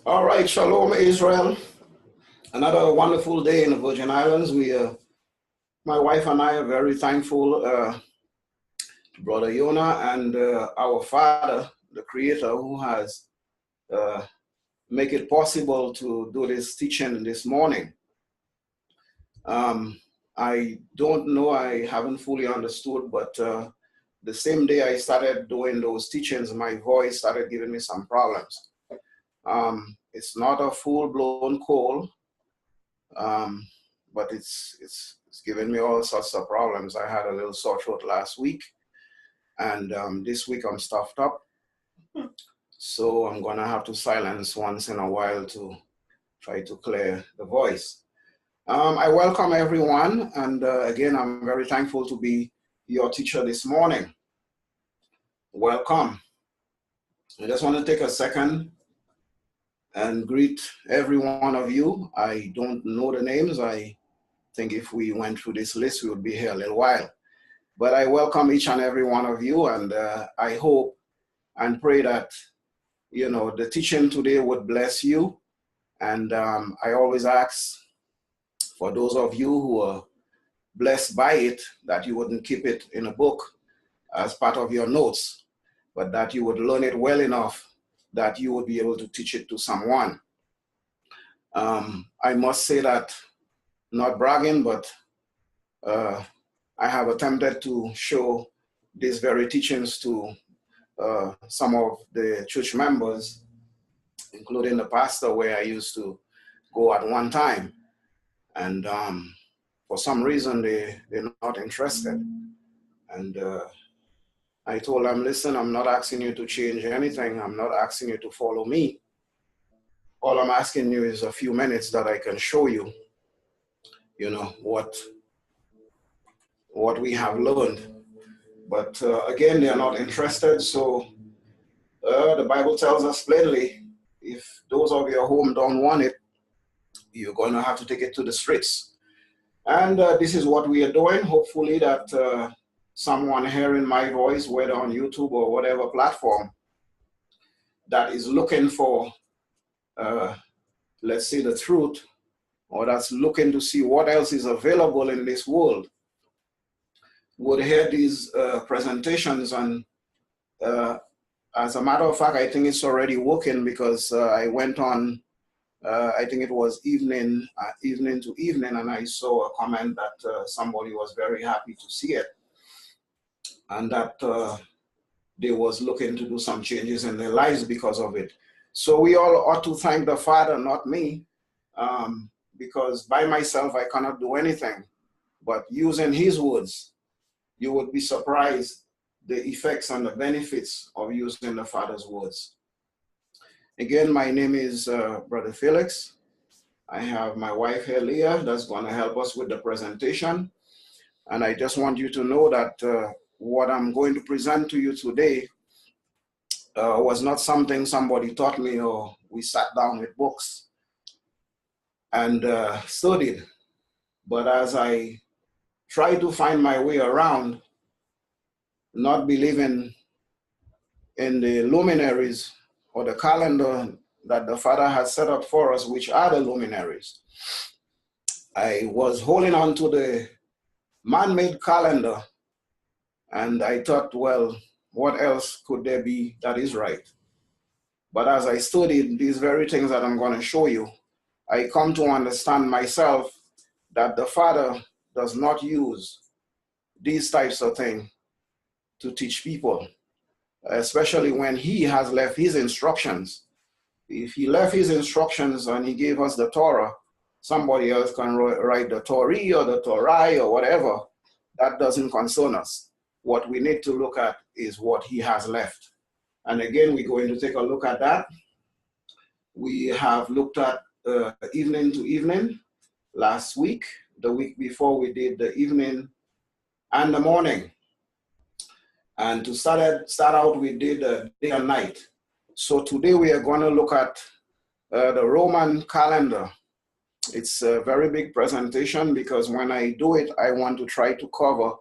All right, Shalom Israel. Another wonderful day in the Virgin Islands. My wife and I are very thankful to Brother Yona and our Father, the Creator, who has make it possible to do this teaching this morning. I don't know, I haven't fully understood, but the same day I started doing those teachings, my voice started giving me some problems. It's not a full-blown cold. But it's given me all sorts of problems. I had a little sore throat last week, and this week I'm stuffed up. So I'm gonna have to silence once in a while to try to clear the voice. I welcome everyone, and again, I'm very thankful to be your teacher this morning. Welcome. I just want to take a second and greet every one of you. I don't know the names. I think if we went through this list, we would be here a little while. But I welcome each and every one of you, and I hope and pray that, the teaching today would bless you. And I always ask for those of you who are blessed by it, that you wouldn't keep it in a book as part of your notes, but that you would learn it well enough that you would be able to teach it to someone. I must say that, not bragging, but I have attempted to show these very teachings to some of the church members, including the pastor where I used to go at one time. And for some reason, they're not interested. And I told them, listen, I'm not asking you to change anything. I'm not asking you to follow me. All I'm asking you is a few minutes that I can show you, what we have learned. But again, they're not interested. So the Bible tells us plainly, if those of your home don't want it, you're going to have to take it to the streets. And this is what we are doing. Hopefully that someone hearing my voice, whether on YouTube or whatever platform, that is looking for, let's say, the truth, or that's looking to see what else is available in this world, would hear these presentations. And as a matter of fact, I think it's already working, because I went on, I think it was evening to evening, and I saw a comment that somebody was very happy to see it, and that they was looking to do some changes in their lives because of it. So we all ought to thank the Father, not me, because by myself I cannot do anything. But using His words, you would be surprised the effects and the benefits of using the Father's words. Again, my name is Brother Felix. I have my wife here, Leah, that's going to help us with the presentation. And I just want you to know that what I'm going to present to you today was not something somebody taught me, or we sat down with books and studied. But as I try to find my way around, not believing in the luminaries or the calendar that the Father has set up for us, which are the luminaries, I was holding on to the man-made calendar, and I thought, well, what else could there be that is right? But as I studied these very things that I'm going to show you, I come to understand myself that the Father does not use these types of things to teach people, especially when He has left His instructions. If He left His instructions and He gave us the Torah, somebody else can write the Torah or the Torah or whatever. That doesn't concern us. What we need to look at is what He has left. And again, we're going to take a look at that. We have looked at evening to evening last week. The week before, we did the evening and the morning. And to start out, we did day and night. So today we are going to look at the Roman calendar. It's a very big presentation, because when I do it, I want to try to cover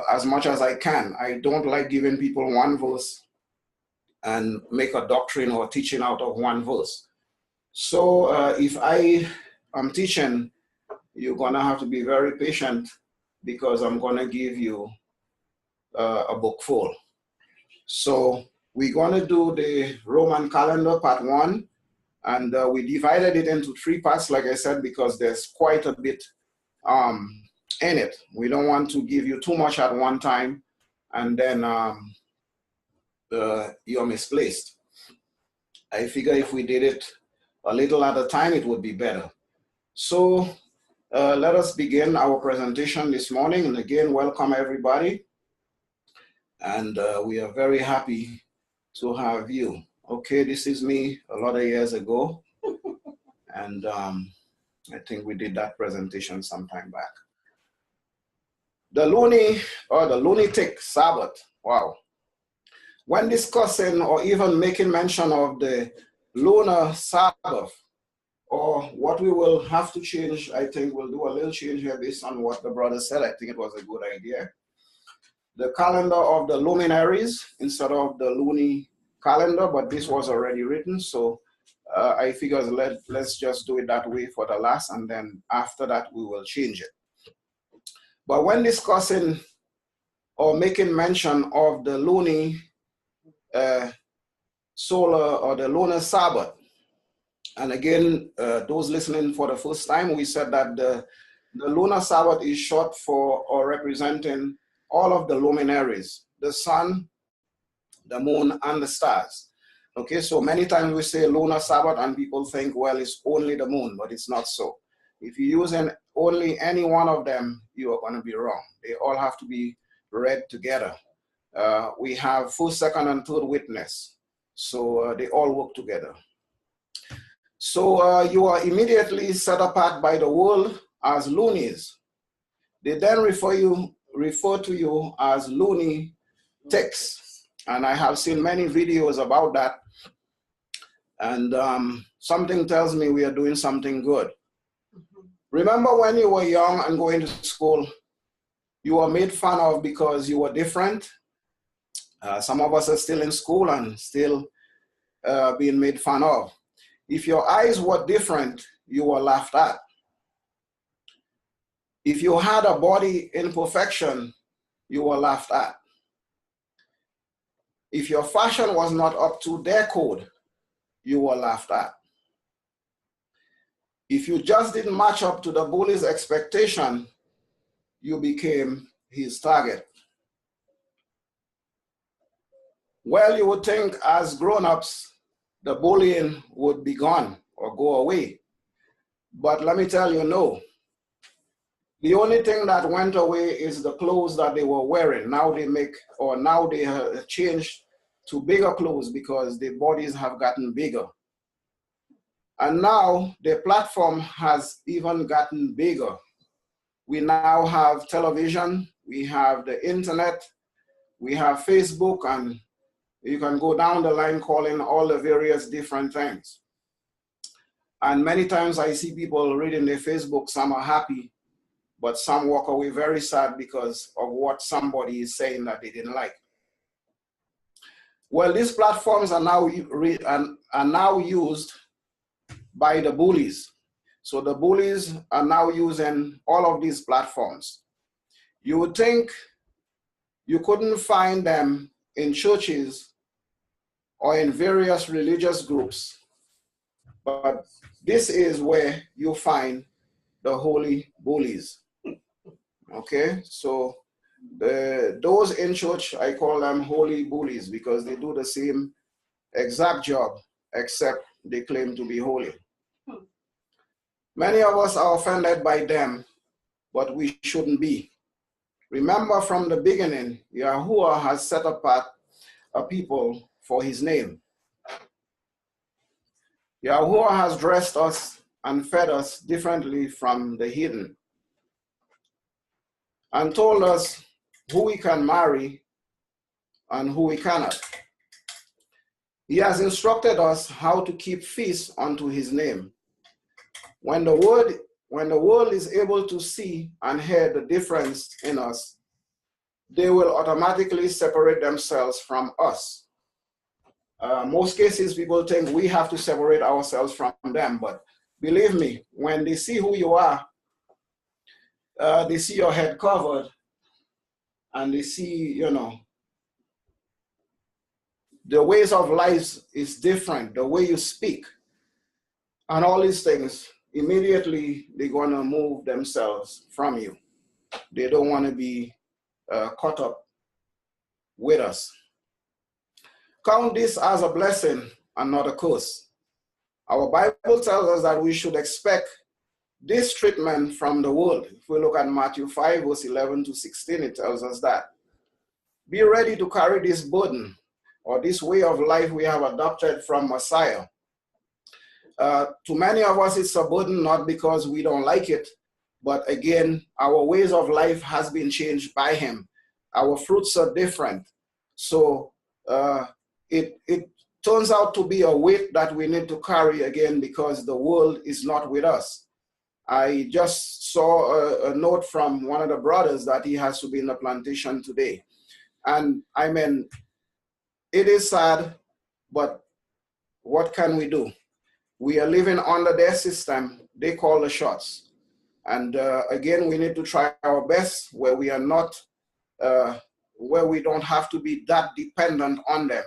as much as I can. I don't like giving people one verse and make a doctrine or teaching out of one verse. So if I am teaching, you're gonna have to be very patient because I'm gonna give you a book full. So we're gonna do the Roman calendar part 1, and we divided it into 3 parts, like I said, because there's quite a bit in it. We don't want to give you too much at one time, and then you're misplaced. I figure if we did it a little at a time, it would be better. So let us begin our presentation this morning. And again, welcome everybody. And we are very happy to have you. Okay, this is me a lot of years ago. And I think we did that presentation some time back. The lunatic Sabbath. Wow. When discussing or even making mention of the lunar Sabbath, or what we will have to change, I think we'll do a little change here based on what the brother said. I think it was a good idea. The calendar of the luminaries instead of the lunar calendar, but this was already written. So I figured let's just do it that way for the last, and then after that we will change it. But when discussing or making mention of the lunar solar or the lunar Sabbath, and again, those listening for the first time, we said that the lunar Sabbath is short for or representing all of the luminaries, the sun, the moon, and the stars. Okay, so many times we say lunar Sabbath and people think, well, it's only the moon, but it's not so. If you use only any one of them, you are going to be wrong. They all have to be read together. We have first, second, and third witness. So they all work together. So you are immediately set apart by the world as loonies. They then refer to you as lunatics. And I have seen many videos about that. And something tells me we are doing something good. Remember when you were young and going to school, you were made fun of because you were different? Some of us are still in school and still being made fun of. If your eyes were different, you were laughed at. If you had a body imperfection, you were laughed at. If your fashion was not up to their code, you were laughed at. If you just didn't match up to the bully's expectation, you became his target. Well, you would think as grown-ups, the bullying would be gone or go away. But let me tell you, no. The only thing that went away is the clothes that they were wearing. Now they have changed to bigger clothes because their bodies have gotten bigger. And now the platform has even gotten bigger. We now have television, we have the internet, we have Facebook, and you can go down the line calling all the various different things. And many times I see people reading their Facebook, some are happy, but some walk away very sad because of what somebody is saying that they didn't like. Well, these platforms are now used by the bullies. So the bullies are now using all of these platforms. You would think you couldn't find them in churches or in various religious groups, but this is where you find the holy bullies. Okay, so those in church, I call them holy bullies because they do the same exact job, except they claim to be holy. Many of us are offended by them, but we shouldn't be. Remember from the beginning, Yahuwah has set apart a people for his name. Yahuwah has dressed us and fed us differently from the heathen, and told us who we can marry and who we cannot. He has instructed us how to keep feasts unto his name. When the world is able to see and hear the difference in us, they will automatically separate themselves from us. Most cases, people think we have to separate ourselves from them, but believe me, when they see who you are, they see your head covered, and they see, you know, the ways of life is different, the way you speak, and all these things, immediately they're going to move themselves from you. They don't want to be caught up with us. Count this as a blessing and not a curse. Our Bible tells us that we should expect this treatment from the world. If we look at Matthew 5, verse 11 to 16, it tells us that. Be ready to carry this burden or this way of life we have adopted from Messiah. To many of us, it's a burden not because we don't like it, but again, our ways of life has been changed by him. Our fruits are different. So it turns out to be a weight that we need to carry again because the world is not with us. I just saw a note from one of the brothers that he has to be in the plantation today. And I mean, it is sad, but what can we do? We are living under their system. They call the shots. And again, we need to try our best where we are not, where we don't have to be that dependent on them.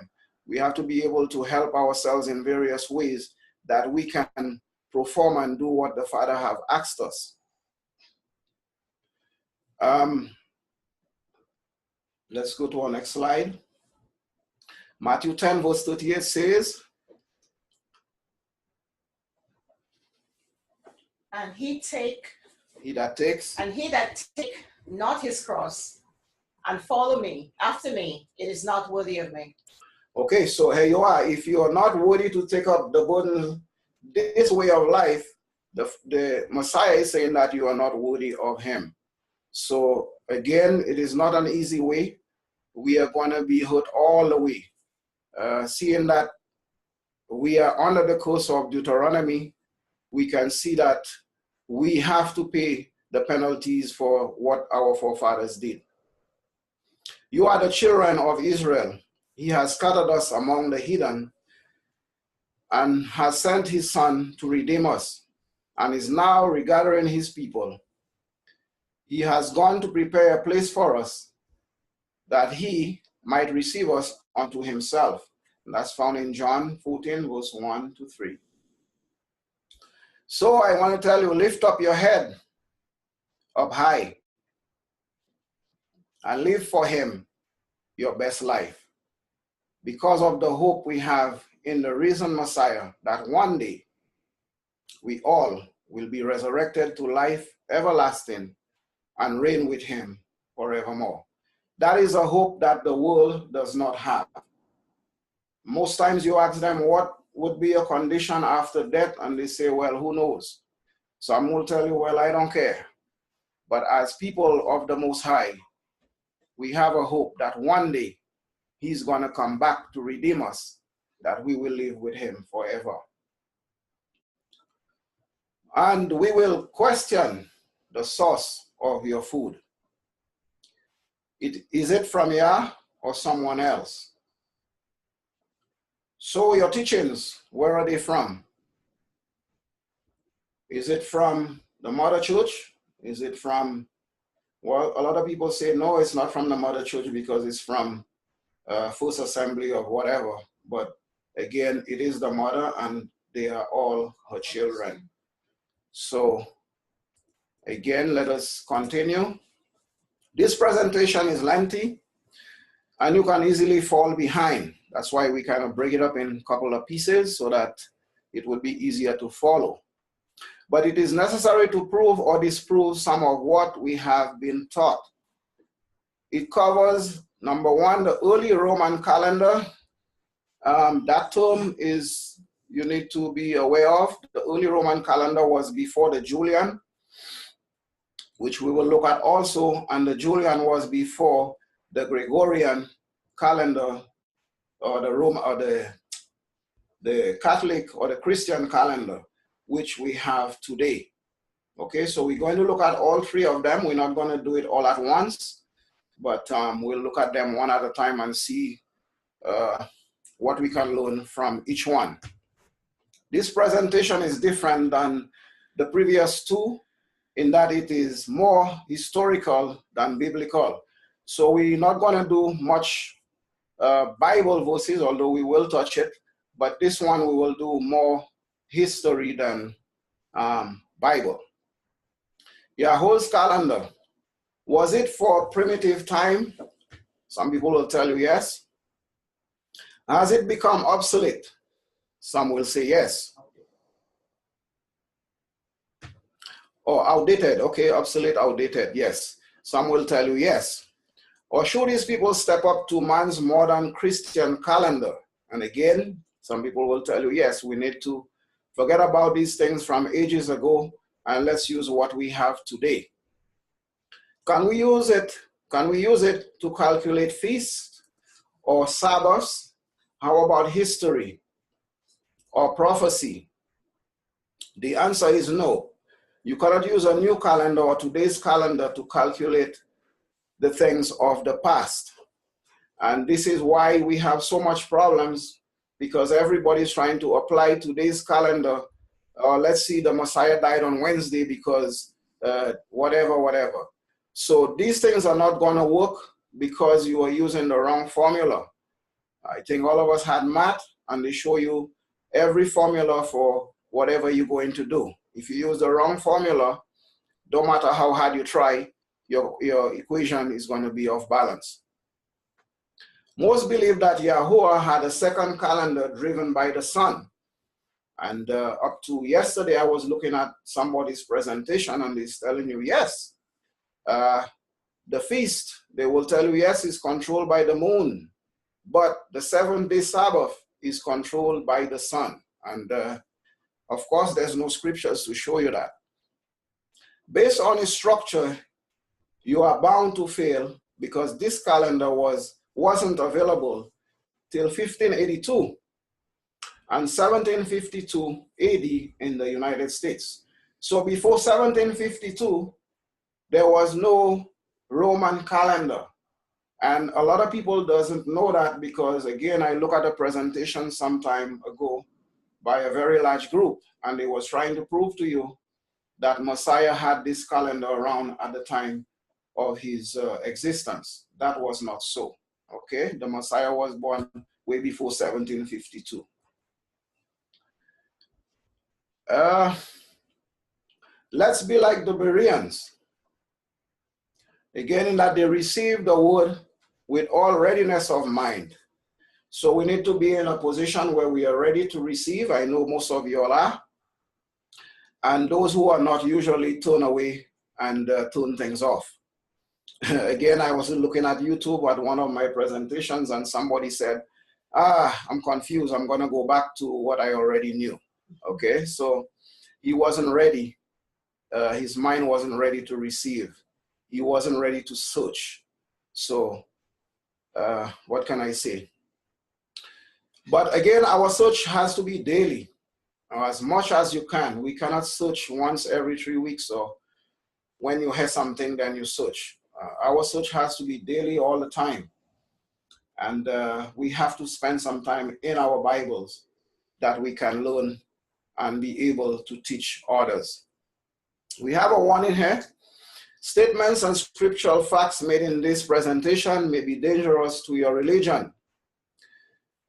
We have to be able to help ourselves in various ways that we can perform and do what the Father have asked us. Let's go to our next slide. Matthew 10, verse 38 says, And he that take not his cross and follow me, after me, it is not worthy of me. Okay, so here you are. If you are not worthy to take up the burden, this way of life, the Messiah is saying that you are not worthy of him. So again, it is not an easy way. We are going to be hurt all the way. Seeing that we are under the curse of Deuteronomy, we can see that we have to pay the penalties for what our forefathers did. You are the children of Israel. He has scattered us among the heathen and has sent his son to redeem us and is now regathering his people. He has gone to prepare a place for us that he might receive us unto himself. And that's found in John 14, verse 1 to 3. So I want to tell you, lift up your head up high and live for him your best life, because of the hope we have in the risen Messiah, that one day we all will be resurrected to life everlasting and reign with him forevermore. That is a hope that the world does not have. Most times you ask them what would be a condition after death, and they say, well, who knows? Some will tell you, well, I don't care. But as people of the Most High, we have a hope that one day he's going to come back to redeem us, that we will live with him forever. And we will question the source of your food. Is it from Yah or someone else? So your teachings, where are they from? Is it from the mother church? Is it from, well, a lot of people say, no, it's not from the mother church because it's from First Assembly or whatever. But again, it is the mother and they are all her children. So again, let us continue. This presentation is lengthy and you can easily fall behind. That's why we kind of break it up in a couple of pieces so that it will be easier to follow. But it is necessary to prove or disprove some of what we have been taught. It covers, number one, the early Roman calendar. That term is, you need to be aware of. The early Roman calendar was before the Julian, which we will look at also, and the Julian was before the Gregorian calendar, or the Rome, or the Catholic or the Christian calendar, which we have today. Okay, so we're going to look at all three of them. We're not going to do it all at once, but we'll look at them one at a time and see what we can learn from each one. This presentation is different than the previous two in that it is more historical than biblical. So we're not going to do much Bible verses, although we will touch it, but this one we will do more history than Bible. Yahweh's calendar, was it for primitive time? Some people will tell you yes. Has it become obsolete? Some will say yes. Or outdated, okay, obsolete, outdated, yes. Some will tell you yes. Or should these people step up to man's modern Christian calendar? And again, some people will tell you, yes, we need to forget about these things from ages ago and let's use what we have today. Can we use it? Can we use it to calculate feasts or Sabbaths? How about history or prophecy? The answer is no. You cannot use a new calendar or today's calendar to calculate the things of the past. And this is why we have so much problems, because everybody's trying to apply today's calendar. Let's see, the Messiah died on Wednesday because whatever. So these things are not going to work because you are using the wrong formula. I think all of us had math, and they show you every formula for whatever you're going to do. If you use the wrong formula, don't matter how hard you try, your equation is going to be off balance. Most believe that Yahuwah had a second calendar driven by the sun. And up to yesterday, I was looking at somebody's presentation and he's telling you, yes, the feast, they will tell you, yes, is controlled by the moon. But the 7-day Sabbath is controlled by the sun. And of course, there's no scriptures to show you that. Based on its structure, you are bound to fail because this calendar wasn't available till 1582 and 1752 AD in the United States. So before 1752, there was no Roman calendar. And a lot of people doesn't know that because, again, I look at a presentation some time ago by a very large group, and they was trying to prove to you that Messiah had this calendar around at the time of his existence. That was not so, okay? The Messiah was born way before 1752. Let's be like the Bereans. Again, in that they received the word with all readiness of mind. So we need to be in a position where we are ready to receive. I know most of you all are. And those who are not usually turn away and turn things off. Again, I was looking at YouTube at one of my presentations and somebody said, I'm confused. I'm going to go back to what I already knew. Okay, so he wasn't ready. His mind wasn't ready to receive. He wasn't ready to search. So what can I say? But again, our search has to be daily, as much as you can. We cannot search once every 3 weeks, or when you hear something, then you search. Our search has to be daily all the time. And we have to spend some time in our Bibles that we can learn and be able to teach others. We have a warning here. Statements and scriptural facts made in this presentation may be dangerous to your religion,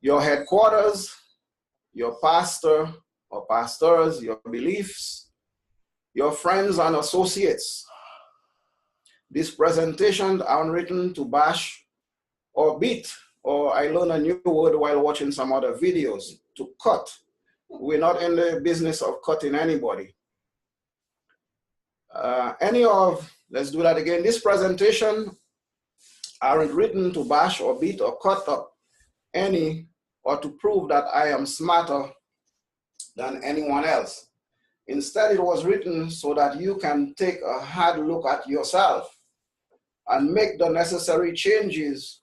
your headquarters, your pastor or pastors, your beliefs, your friends and associates. These presentations are written to bash or beat, or I learned a new word while watching some other videos, to cut. We're not in the business of cutting anybody. Let's do that again. This presentation aren't written to bash or beat or cut up any, or to prove that I am smarter than anyone else. Instead, it was written so that you can take a hard look at yourself and make the necessary changes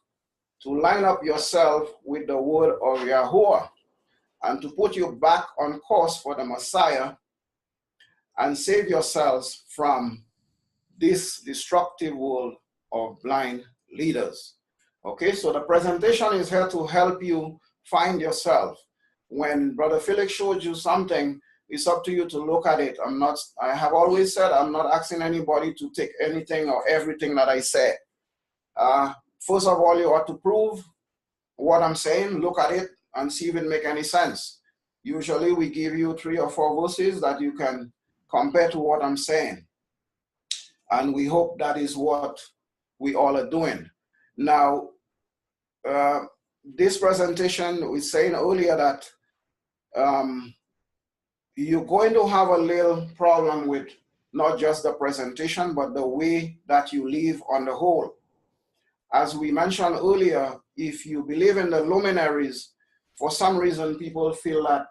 to line up yourself with the word of Yahuwah and to put you back on course for the Messiah and save yourselves from this destructive world of blind leaders. Okay, so the presentation is here to help you find yourself. When Brother Felix showed you something, it's up to you to look at it. I have always said, I'm not asking anybody to take anything or everything that I say. First of all, you ought to prove what I'm saying, look at it and see if it makes any sense. Usually we give you 3 or 4 verses that you can compare to what I'm saying. And we hope that is what we all are doing. Now, this presentation, we saying earlier that you're going to have a little problem with not just the presentation, but the way that you live on the whole. As we mentioned earlier, if you believe in the luminaries, for some reason people feel that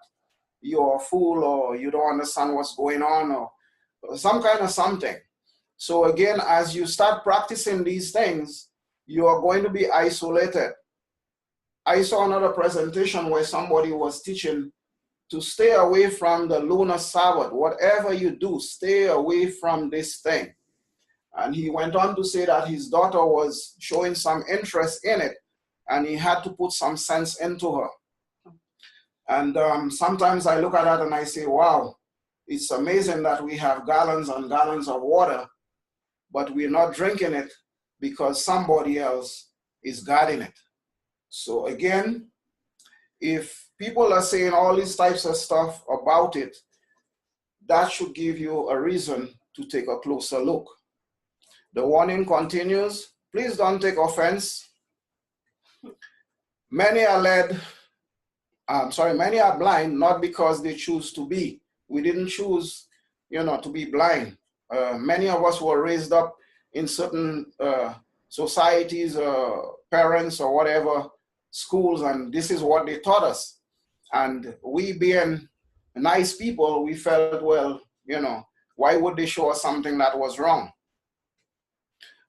you're a fool or you don't understand what's going on or some kind of something. So again, as you start practicing these things, you are going to be isolated. I saw another presentation where somebody was teaching to stay away from the lunar Sabbath. Whatever you do, stay away from this thing. And he went on to say that his daughter was showing some interest in it, and he had to put some sense into her. And sometimes I look at that and I say, wow, it's amazing that we have gallons and gallons of water, but we're not drinking it because somebody else is guarding it. So again, if people are saying all these types of stuff about it, that should give you a reason to take a closer look. The warning continues. Please don't take offense. Many are many are blind, not because they choose to be. We didn't choose, to be blind. Many of us were raised up in certain societies, parents or whatever, schools, and this is what they taught us. And we being nice people, we felt, well, why would they show us something that was wrong?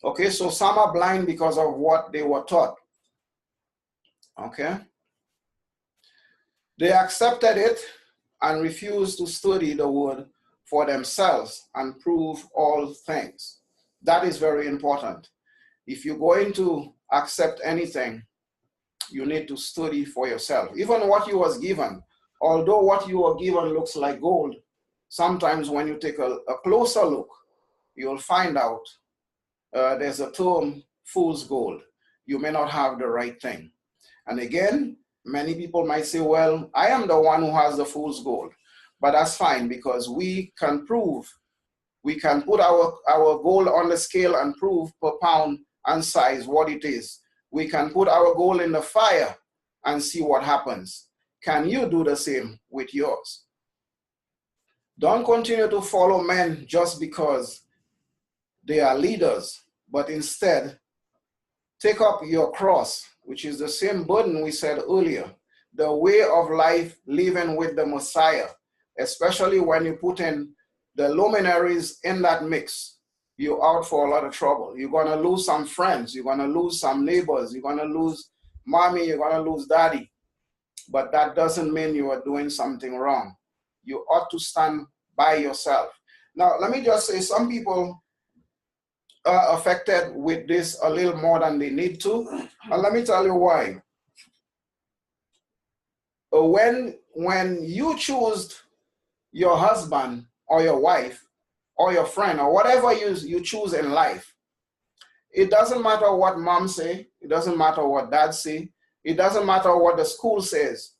Okay, so some are blind because of what they were taught. Okay. They accepted it and refused to study the word for themselves and prove all things. That is very important. If you're going to accept anything, you need to study for yourself. Even what you was given, although what you were given looks like gold, sometimes when you take a closer look, you'll find out there's a term, fool's gold. You may not have the right thing. And again, many people might say, well, I am the one who has the fool's gold. But that's fine, because we can prove, we can put our gold on the scale and prove per pound and size what it is. We can put our gold in the fire and see what happens. Can you do the same with yours? Don't continue to follow men just because they are leaders, but instead take up your cross, which is the same burden we said earlier, the way of life living with the Messiah, especially when you put in the luminaries in that mix. You're out for a lot of trouble. You're going to lose some friends. You're going to lose some neighbors. You're going to lose mommy. You're going to lose daddy. But that doesn't mean you are doing something wrong. You ought to stand by yourself. Now, let me just say, some people are affected with this a little more than they need to. And let me tell you why. When you choose your husband or your wife or your friend or whatever you choose in life, it doesn't matter what mom say, it doesn't matter what dad say, it doesn't matter what the school says.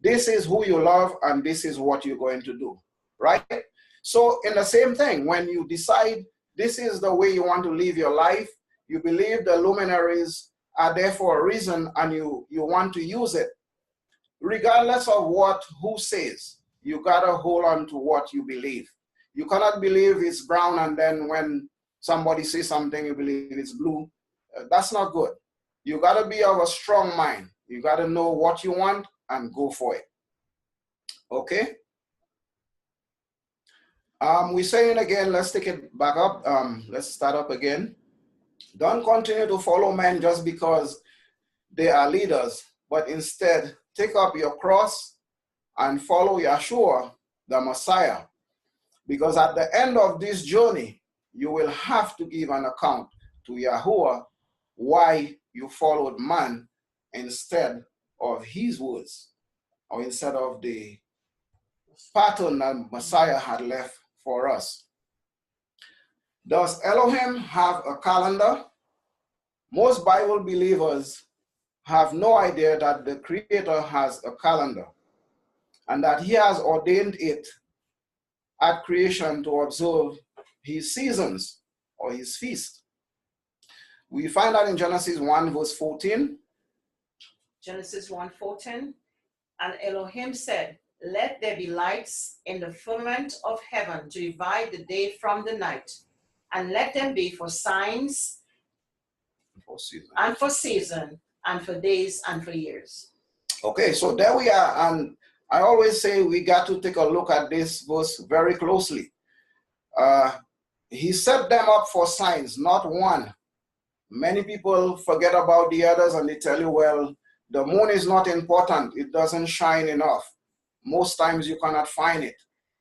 This is who you love and this is what you're going to do, right? So in the same thing, when you decide this is the way you want to live your life, you believe the luminaries are there for a reason and you want to use it, regardless of who says, you gotta hold on to what you believe. You cannot believe it's brown and then when somebody says something, you believe it's blue. That's not good. You gotta be of a strong mind. You gotta know what you want and go for it. Okay? We're saying again, let's take it back up. Let's start up again. Don't continue to follow men just because they are leaders, but instead take up your cross and follow Yeshua, the Messiah. Because at the end of this journey, you will have to give an account to Yahuwah why you followed man instead of his words, or instead of the pattern that Messiah had left for us. Does Elohim have a calendar? Most Bible believers have no idea that the Creator has a calendar and that he has ordained it at creation to observe his seasons or his feast. We find that in Genesis 1 verse 14. Genesis 1:14, and Elohim said, let there be lights in the firmament of heaven to divide the day from the night, and let them be for signs and for season and for days and for years. Okay, so there we are, and I always say we got to take a look at this verse very closely. He set them up for signs, not one. Many people forget about the others and they tell you, well, the moon is not important. It doesn't shine enough. Most times you cannot find it.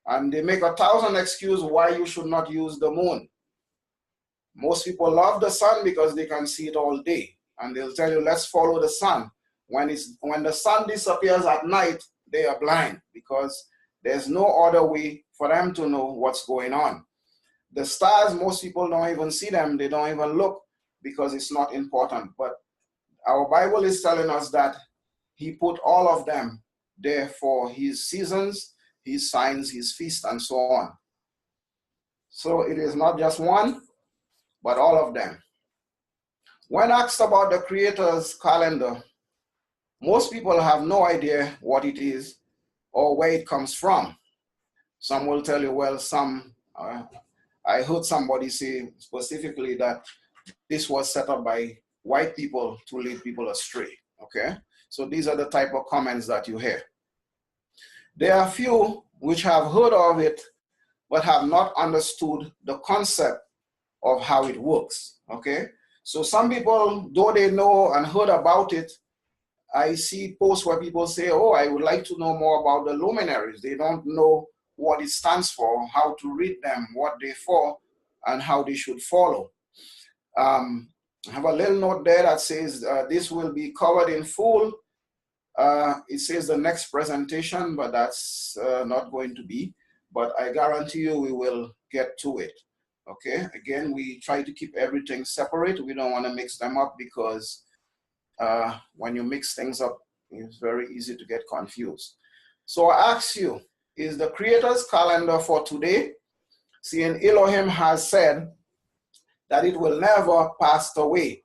And they make 1,000 excuses why you should not use the moon. Most people love the sun because they can see it all day. And they'll tell you, let's follow the sun. When the sun disappears at night, they are blind because there's no other way for them to know what's going on. The stars, most people don't even see them. They don't even look because it's not important. But our Bible is telling us that he put all of them there for his seasons, his signs, his feast, and so on. So it is not just one, but all of them. When asked about the Creator's calendar, most people have no idea what it is or where it comes from. Some will tell you, well, I heard somebody say specifically that this was set up by white people to lead people astray, okay? So these are the type of comments that you hear. There are few which have heard of it, but have not understood the concept of how it works, okay? So some people, though they know and heard about it, I see posts where people say, oh, I would like to know more about the luminaries. They don't know what it stands for, how to read them, what they're for, and how they should follow. I have a little note there that says this will be covered in full. It says the next presentation, but that's not going to be. But I guarantee you we will get to it. Okay, again, we try to keep everything separate. We don't want to mix them up because when you mix things up, it's very easy to get confused. So I ask you, is the Creator's calendar for today? Seeing Elohim has said that it will never pass away.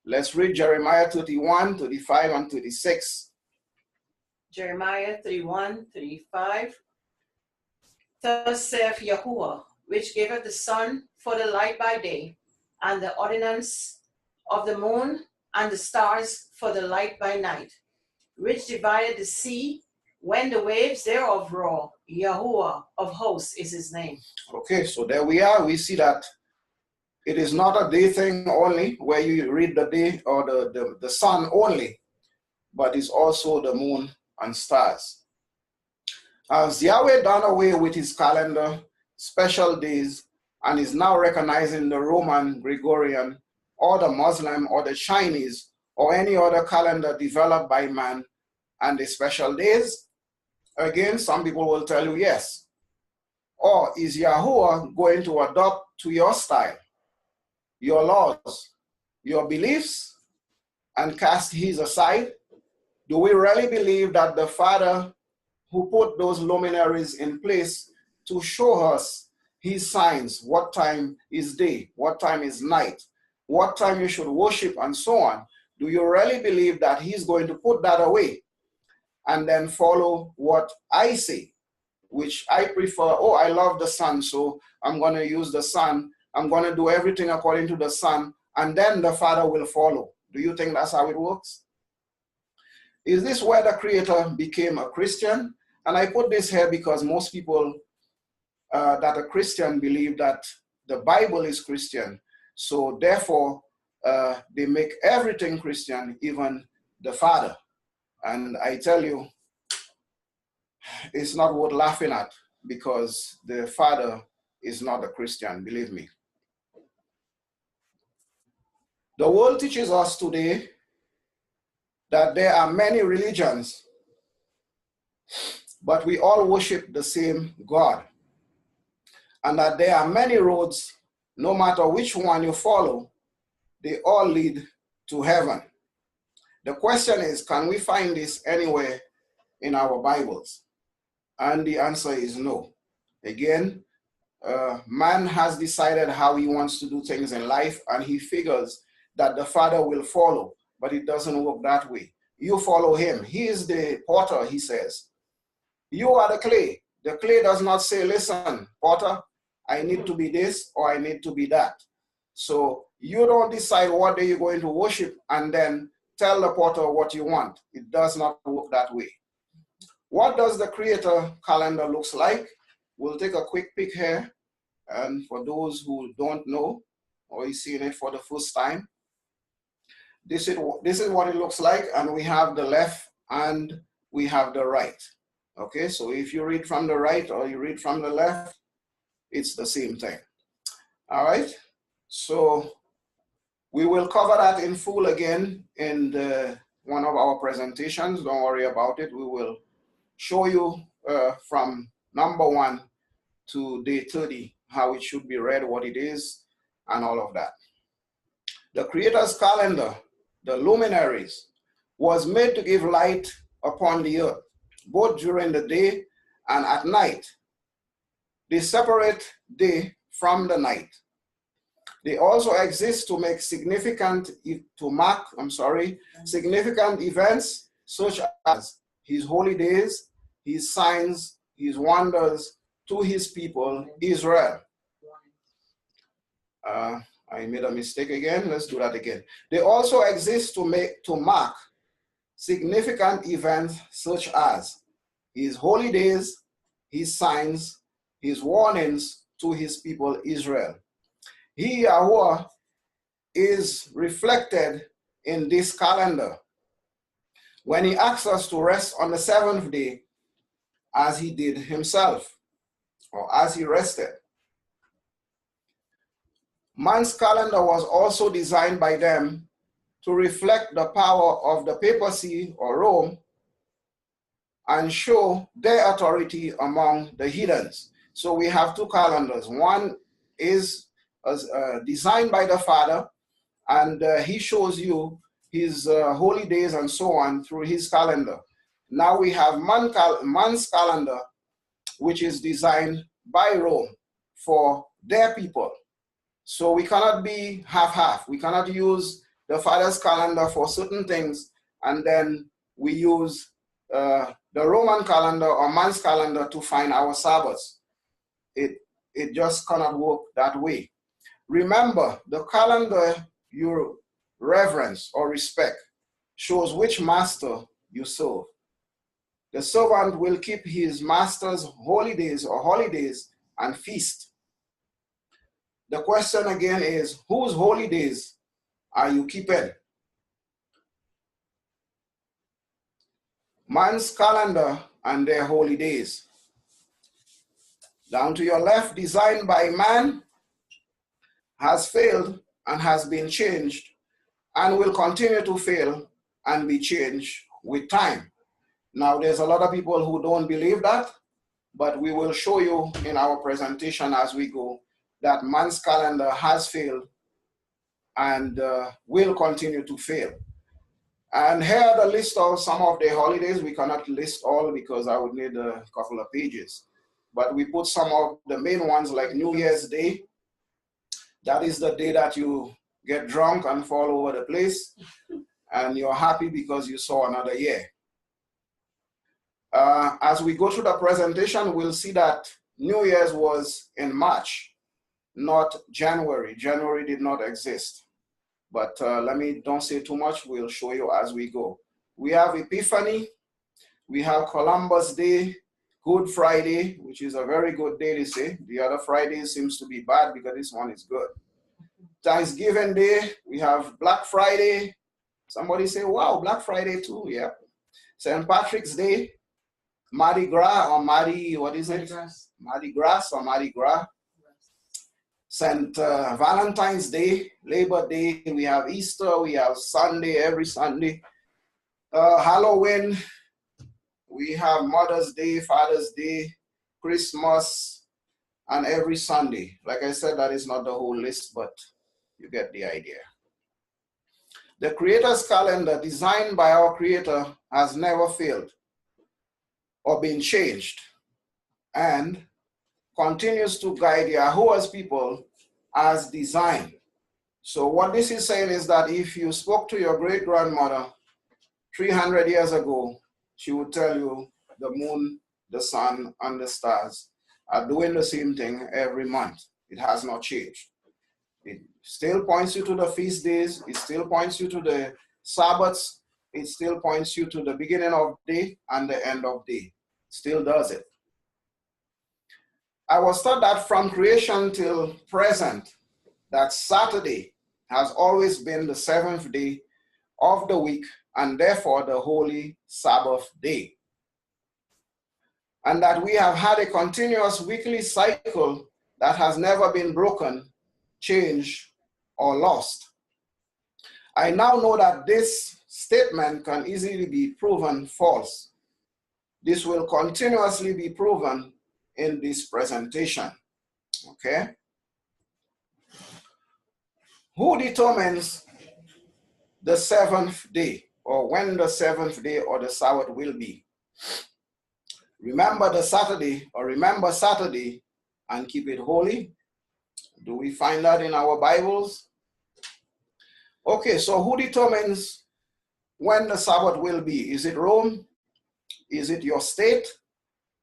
Let's read Jeremiah 31, 35, and 36. Jeremiah 31, 35. Thus saith Yahuwah, which giveth the sun for the light by day, and the ordinance of the moon and the stars for the light by night, which divided the sea when the waves thereof roar. Yahuwah of hosts is his name. Okay, so there we are. We see that it is not a day thing only, where you read the day or the sun only, but it's also the moon and stars. Has Yahweh done away with his calendar, special days, and is now recognizing the Roman, Gregorian, or the Muslim, or the Chinese, or any other calendar developed by man, and the special days? Again, some people will tell you yes. Or is Yahuwah going to adopt to your style, your laws, your beliefs, and cast his aside? Do we really believe that the Father who put those luminaries in place to show us his signs, what time is day, what time is night, what time you should worship, and so on, do you really believe that he's going to put that away and then follow what I say, which I prefer? Oh, I love the sun, so I'm going to use the sun. I'm going to do everything according to the sun, and then the Father will follow. Do you think that's how it works? Is this where the Creator became a Christian? And I put this here because most people that are Christian believe that the Bible is Christian. So therefore, they make everything Christian, even the Father. And I tell you, it's not worth laughing at, because the Father is not a Christian, believe me. The world teaches us today that there are many religions, but we all worship the same God. And that there are many roads, no matter which one you follow, they all lead to heaven. The question is, can we find this anywhere in our Bibles? And the answer is no. Again, man has decided how he wants to do things in life, and he figures that the Father will follow, but it doesn't work that way. You follow him. He is the potter, he says. You are the clay. The clay does not say, listen, potter, I need to be this or I need to be that. So you don't decide what day you're going to worship and then tell the potter what you want. It does not work that way. What does the Creator calendar looks like? We'll take a quick peek here. And for those who don't know or is seeing it for the first time, this is what it looks like. And we have the left and we have the right. Okay, so if you read from the right or you read from the left, it's the same thing. All right, so we will cover that in full again in one of our presentations. Don't worry about it. We will show you from number 1 to day 30 how it should be read, what it is, and all of that. The Creator's calendar, the luminaries, was made to give light upon the earth, both during the day and at night. They separate day from the night. They also exist to make significant events such as his holy days, his signs, his wonders to his people, Israel. I made a mistake again. Let's do that again. They also exist to mark significant events such as his holy days, his signs, his warnings to his people Israel. He, Yahuwah, is reflected in this calendar when he asks us to rest on the 7th day as he did himself, or as he rested. Man's calendar was also designed by them to reflect the power of the papacy or Rome and show their authority among the heathens. So we have 2 calendars. One is designed by the Father, and he shows you his holy days and so on through his calendar. Now we have man's calendar, which is designed by Rome for their people. So we cannot be half-half. We cannot use the Father's calendar for certain things and then we use the Roman calendar or man's calendar to find our Sabbaths. It just cannot work that way. Remember, the calendar you reverence or respect shows which master you serve. The servant will keep his master's holy days or holidays and feast. The question again is, whose holy days are you keeping? Man's calendar and their holy days. Down to your left, designed by man, has failed and has been changed and will continue to fail and be changed with time. Now, there's a lot of people who don't believe that, but we will show you in our presentation as we go that man's calendar has failed and will continue to fail. And here are the list of some of the holidays. We cannot list all because I would need a couple of pages. But we put some of the main ones like New Year's Day. That is the day that you get drunk and fall over the place. And you're happy because you saw another year. As we go through the presentation, we'll see that New Year's was in March, not January. January did not exist. But don't say too much. We'll show you as we go. We have Epiphany. We have Columbus Day, Good Friday, which is a very good day to say. The other Friday seems to be bad because this one is good. Thanksgiving Day. We have Black Friday. Somebody say, wow, Black Friday too. Yeah. St. Patrick's Day. Mardi Gras or Mardi, what is it? Mardi Gras or Mardi Gras. St. Valentine's Day, Labor Day, we have Easter, we have Sunday, every Sunday. Halloween, we have Mother's Day, Father's Day, Christmas, and every Sunday. Like I said, that is not the whole list, but you get the idea. The Creator's calendar, designed by our Creator, has never failed or been changed, and continues to guide Yahuwah's people as designed. So what this is saying is that if you spoke to your great-grandmother 300 years ago, she would tell you the moon, the sun, and the stars are doing the same thing every month. It has not changed. It still points you to the feast days. It still points you to the Sabbaths. It still points you to the beginning of day and the end of day. Still does it. I was taught that from creation till present, that Saturday has always been the seventh day of the week, and therefore the holy Sabbath day. And that we have had a continuous weekly cycle that has never been broken, changed, or lost. I now know that this statement can easily be proven false. This will continuously be proven in this presentation. Okay? Who determines the seventh day, or when the seventh day or the Sabbath will be? Remember Saturday and keep it holy. Do we find that in our Bibles? Okay, so who determines when the Sabbath will be? Is it Rome? Is it your state?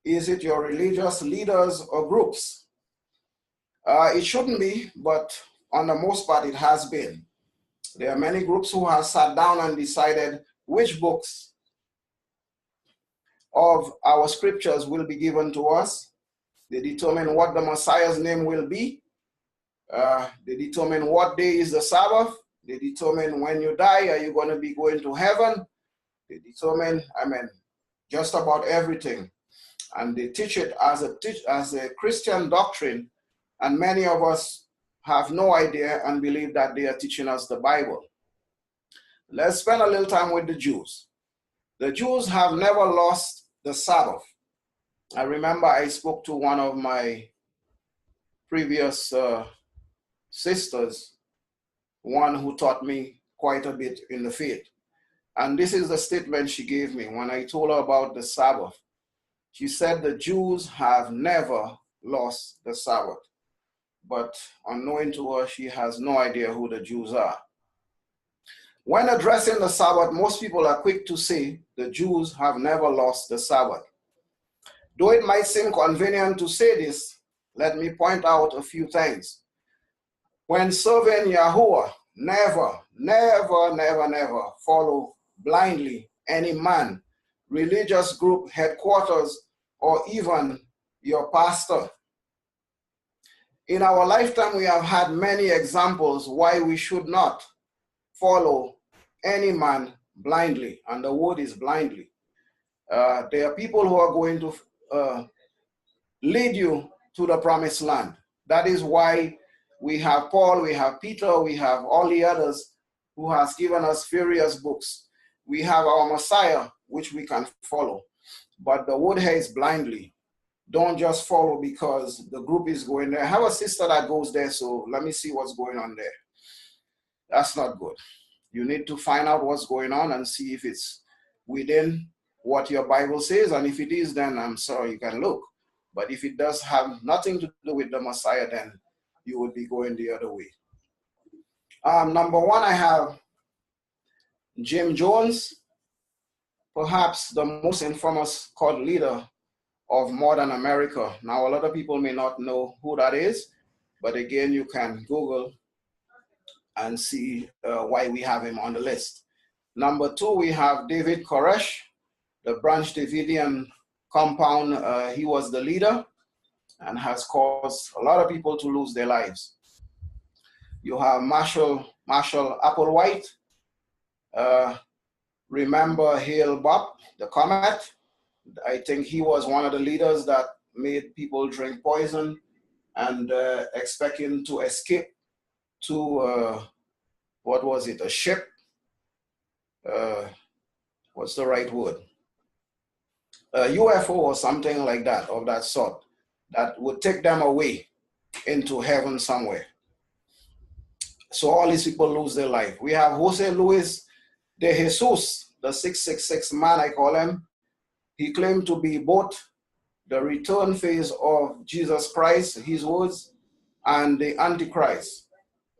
Is it your religious leaders or groups? It shouldn't be, but on the most part it has been. There are many groups who have sat down and decided which books of our scriptures will be given to us. They determine what the Messiah's name will be. They determine what day is the Sabbath. They determine when you die, are you going to be going to heaven? They determine, just about everything. And they teach it as a Christian doctrine. And many of us have no idea and believe that they are teaching us the Bible. Let's spend a little time with the Jews. The Jews have never lost the Sabbath. I remember I spoke to one of my previous sisters, one who taught me quite a bit in the faith. And this is the statement she gave me when I told her about the Sabbath. She said the Jews have never lost the Sabbath. But unknowing to her, she has no idea who the Jews are. When addressing the Sabbath, most people are quick to say the Jews have never lost the Sabbath. Though it might seem convenient to say this, let me point out a few things. When serving Yahuwah, never follow blindly any man, religious group, headquarters, or even your pastor. In our lifetime, we have had many examples why we should not follow any man blindly, and the word is blindly. There are people who are going to lead you to the promised land. That is why we have Paul, we have Peter, we have all the others who has given us various books. We have our Messiah, which we can follow. But the word here is blindly. Don't just follow because the group is going there. I have a sister that goes there, so let me see what's going on there. That's not good. You need to find out what's going on and see if it's within what your Bible says. And if it is, then I'm sorry, you can look. But if it does have nothing to do with the Messiah, then you would be going the other way. Number one, I have Jim Jones, perhaps the most infamous cult leader of modern America. Now, a lot of people may not know who that is, but again, you can Google and see why we have him on the list. Number two, we have David Koresh, the Branch Davidian compound. He was the leader and has caused a lot of people to lose their lives. You have Marshall Applewhite. Remember Hale Bopp, the Comet? I think he was one of the leaders that made people drink poison and expecting to escape to, what was it, a ship? what's the right word? A UFO or something like that, of that sort, that would take them away into heaven somewhere. So all these people lose their life. We have Jose Luis de Jesus, the 666 man, I call him. He claimed to be both the return phase of Jesus Christ, his words, and the Antichrist.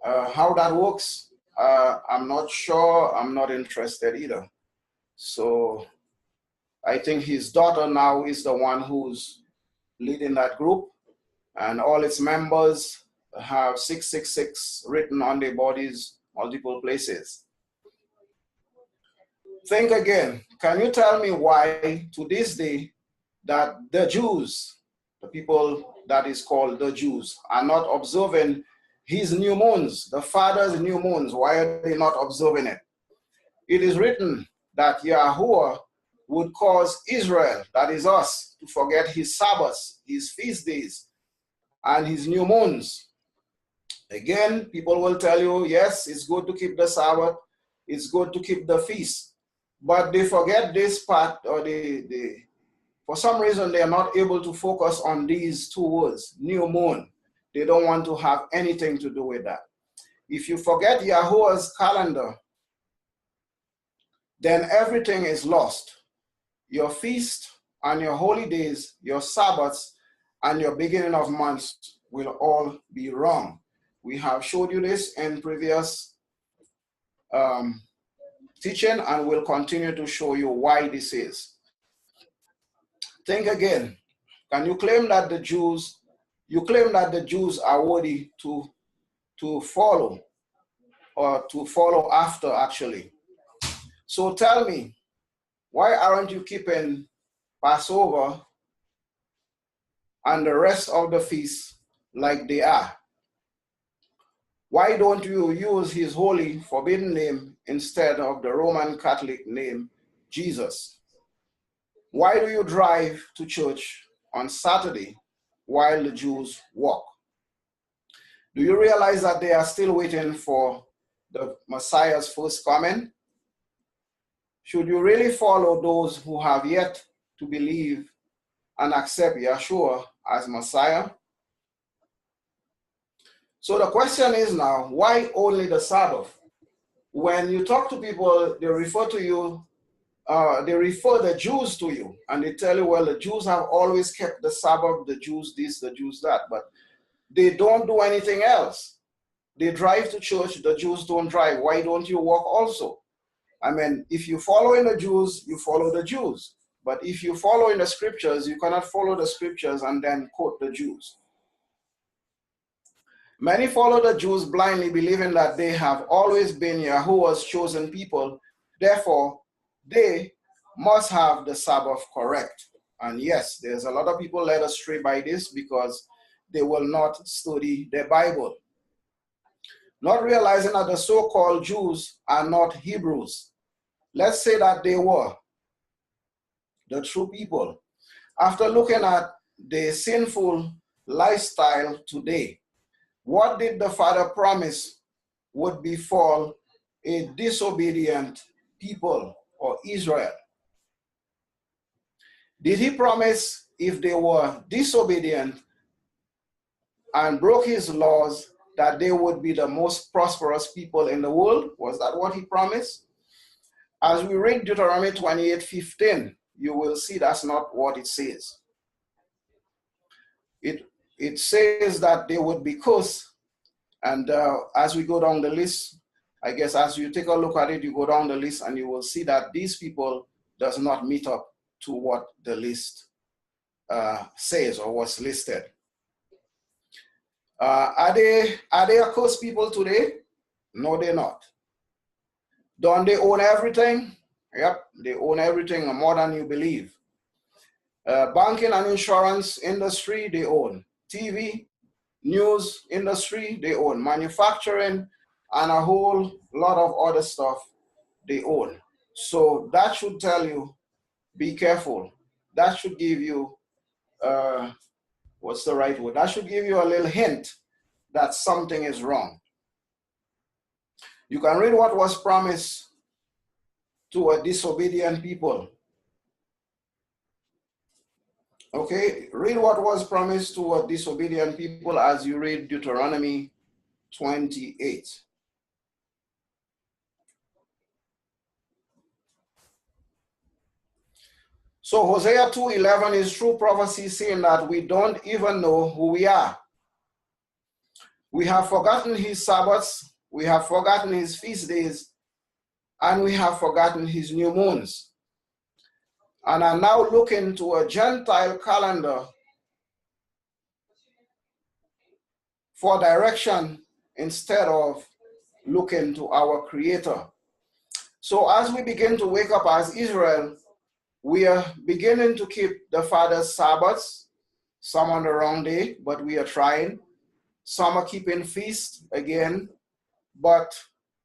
How that works, I'm not sure. I'm not interested either. So I think his daughter now is the one who's leading that group, and all its members have 666 written on their bodies, multiple places. Think again. Can you tell me why to this day that the Jews, the people that is called the Jews, are not observing his new moons, the Father's new moons? Why are they not observing it? It is written that Yahuwah would cause Israel, that is us, to forget his Sabbaths, his feast days, and his new moons. Again, people will tell you, yes, it's good to keep the Sabbath, it's good to keep the feast, but they forget this part, or for some reason, they are not able to focus on these two words, new moon. They don't want to have anything to do with that. If you forget Yahuwah's calendar, then everything is lost. Your feast and your holy days, your Sabbaths, and your beginning of months will all be wrong. We have showed you this in previous teaching, and we'll continue to show you why this is. Think again. Can you claim that the Jews, are worthy to follow, or to follow after, actually? So tell me, why aren't you keeping Passover and the rest of the feasts like they are? Why don't you use his holy, forbidden name instead of the Roman Catholic name, Jesus? Why do you drive to church on Saturday while the Jews walk? Do you realize that they are still waiting for the Messiah's first coming? Should you really follow those who have yet to believe and accept Yeshua as Messiah? So the question is now, why only the Sabbath? When you talk to people, they refer the Jews to you, and they tell you, well, the Jews have always kept the Sabbath, the Jews this, the Jews that, but they don't do anything else. They drive to church, the Jews don't drive. Why don't you walk also? I mean, if you follow in the Jews, you follow the Jews. But if you follow in the scriptures, you cannot follow the scriptures and then quote the Jews. Many follow the Jews blindly, believing that they have always been Yahuwah's chosen people. Therefore, they must have the Sabbath correct. And yes, there's a lot of people led astray by this because they will not study the Bible, not realizing that the so-called Jews are not Hebrews. Let's say that they were the true people. After looking at the sinful lifestyle today, what did the Father promise would befall a disobedient people, or Israel? Did he promise if they were disobedient and broke his laws that they would be the most prosperous people in the world? Was that what he promised? As we read Deuteronomy 28:15, you will see that's not what it says. It says that they would be cursed. And as we go down the list, I guess as you take a look at it, you go down the list and you will see that these people does not meet up to what the list says or was listed. Are they accursed people today? No, they're not. Don't they own everything? Yep, they own everything more than you believe. Banking and insurance industry, they own. TV, news industry, they own. Manufacturing, and a whole lot of other stuff they own. So that should tell you, be careful. That should give you, what's the right word? That should give you a little hint that something is wrong. You can read what was promised to a disobedient people. Okay, read what was promised to a disobedient people as you read Deuteronomy 28. So Hosea 2:11 is true prophecy saying that we don't even know who we are. We have forgotten his Sabbaths, we have forgotten his feast days, and we have forgotten his new moons. And are now looking to a Gentile calendar for direction instead of looking to our Creator. So as we begin to wake up as Israel, we are beginning to keep the Father's Sabbaths, some on the wrong day, but we are trying. Some are keeping feast again, but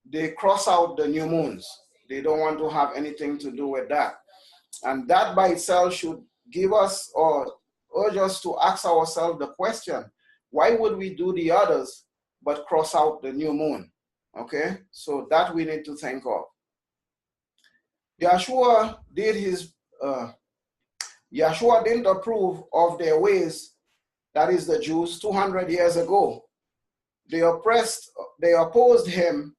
they cross out the new moons. They don't want to have anything to do with that. And that by itself should give us or urge us to ask ourselves the question, why would we do the others but cross out the new moon? Okay, so that we need to think of. Yeshua didn't approve of their ways, that is the Jews, 200 years ago. They opposed him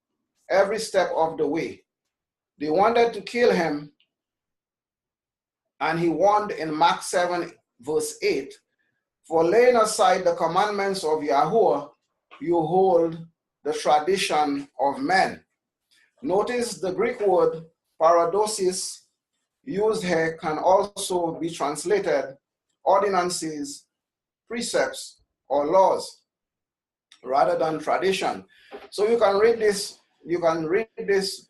every step of the way. They wanted to kill him, and he warned in Mark 7, verse 8, for laying aside the commandments of Yahuwah, you hold the tradition of men. Notice the Greek word paradosis used here can also be translated ordinances, precepts, or laws, rather than tradition. So you can read this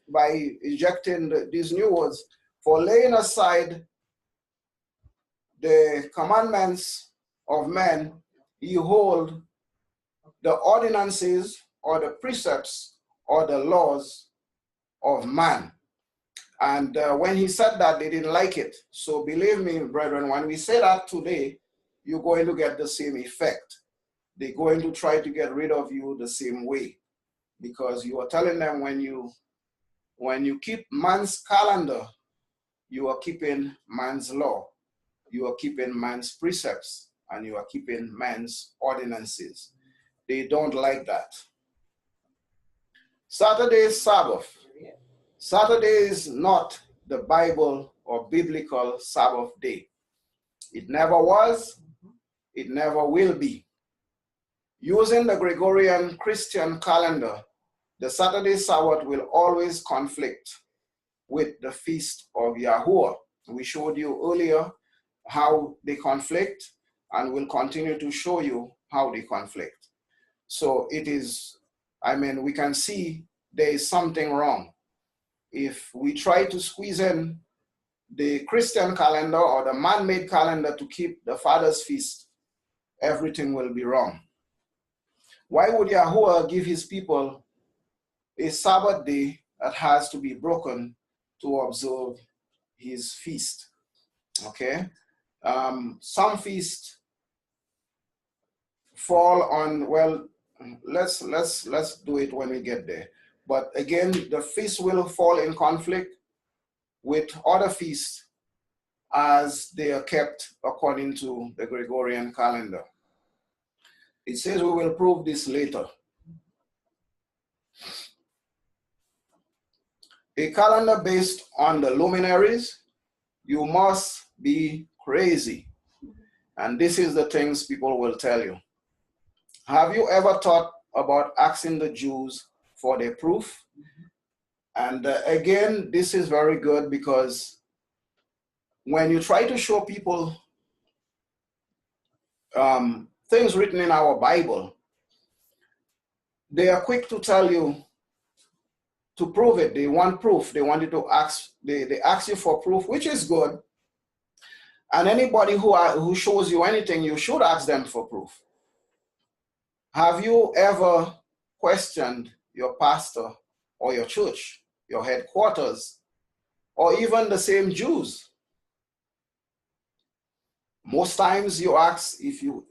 by ejecting these new words. For laying aside the commandments of men, you hold the ordinances or the precepts or the laws of man. And when he said that, they didn't like it. So believe me, brethren, when we say that today, you're going to get the same effect. They're going to try to get rid of you the same way, because you are telling them when you keep man's calendar, you are keeping man's law, you are keeping man's precepts, and you are keeping man's ordinances. They don't like that. Saturday's Sabbath. Saturday is not the Bible or biblical Sabbath day. It never was, it never will be. Using the Gregorian Christian calendar, the Saturday Sabbath will always conflict with the feast of Yahuwah. We showed you earlier how they conflict, and we'll continue to show you how they conflict. So it is, we can see there is something wrong. If we try to squeeze in the Christian calendar or the man-made calendar to keep the Father's feast, everything will be wrong. Why would Yahuwah give his people a Sabbath day that has to be broken to observe his feast? Okay, some feasts fall on, well, let's do it when we get there. But again, the feast will fall in conflict with other feasts as they are kept according to the Gregorian calendar. It says we will prove this later. A calendar based on the luminaries, you must be crazy. And this is the things people will tell you. Have you ever thought about asking the Jews for their proof? And again, this is very good, because when you try to show people things written in our Bible, they are quick to tell you to prove it. They want proof. They want you to ask, they ask you for proof, which is good. And anybody who shows you anything, you should ask them for proof. Have you ever questioned your pastor or your church, your headquarters, or even the same Jews? Most times you ask, if you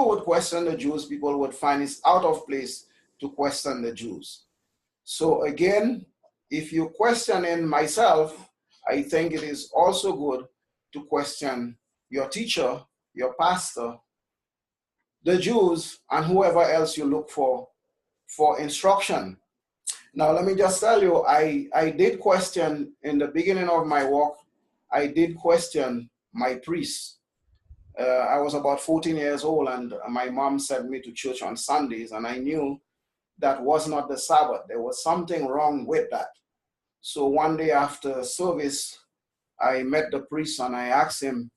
would question the Jews, people would find it's out of place to question the Jews. So again, if you question in myself, I think it is also good to question your teacher, your pastor, the Jews, and whoever else you look for instruction. Now, let me just tell you, I did question in the beginning of my walk, I did question my priest. I was about 14 years old, and my mom sent me to church on Sundays, and I knew that was not the Sabbath. There was something wrong with that. So one day after service, I met the priest and I asked him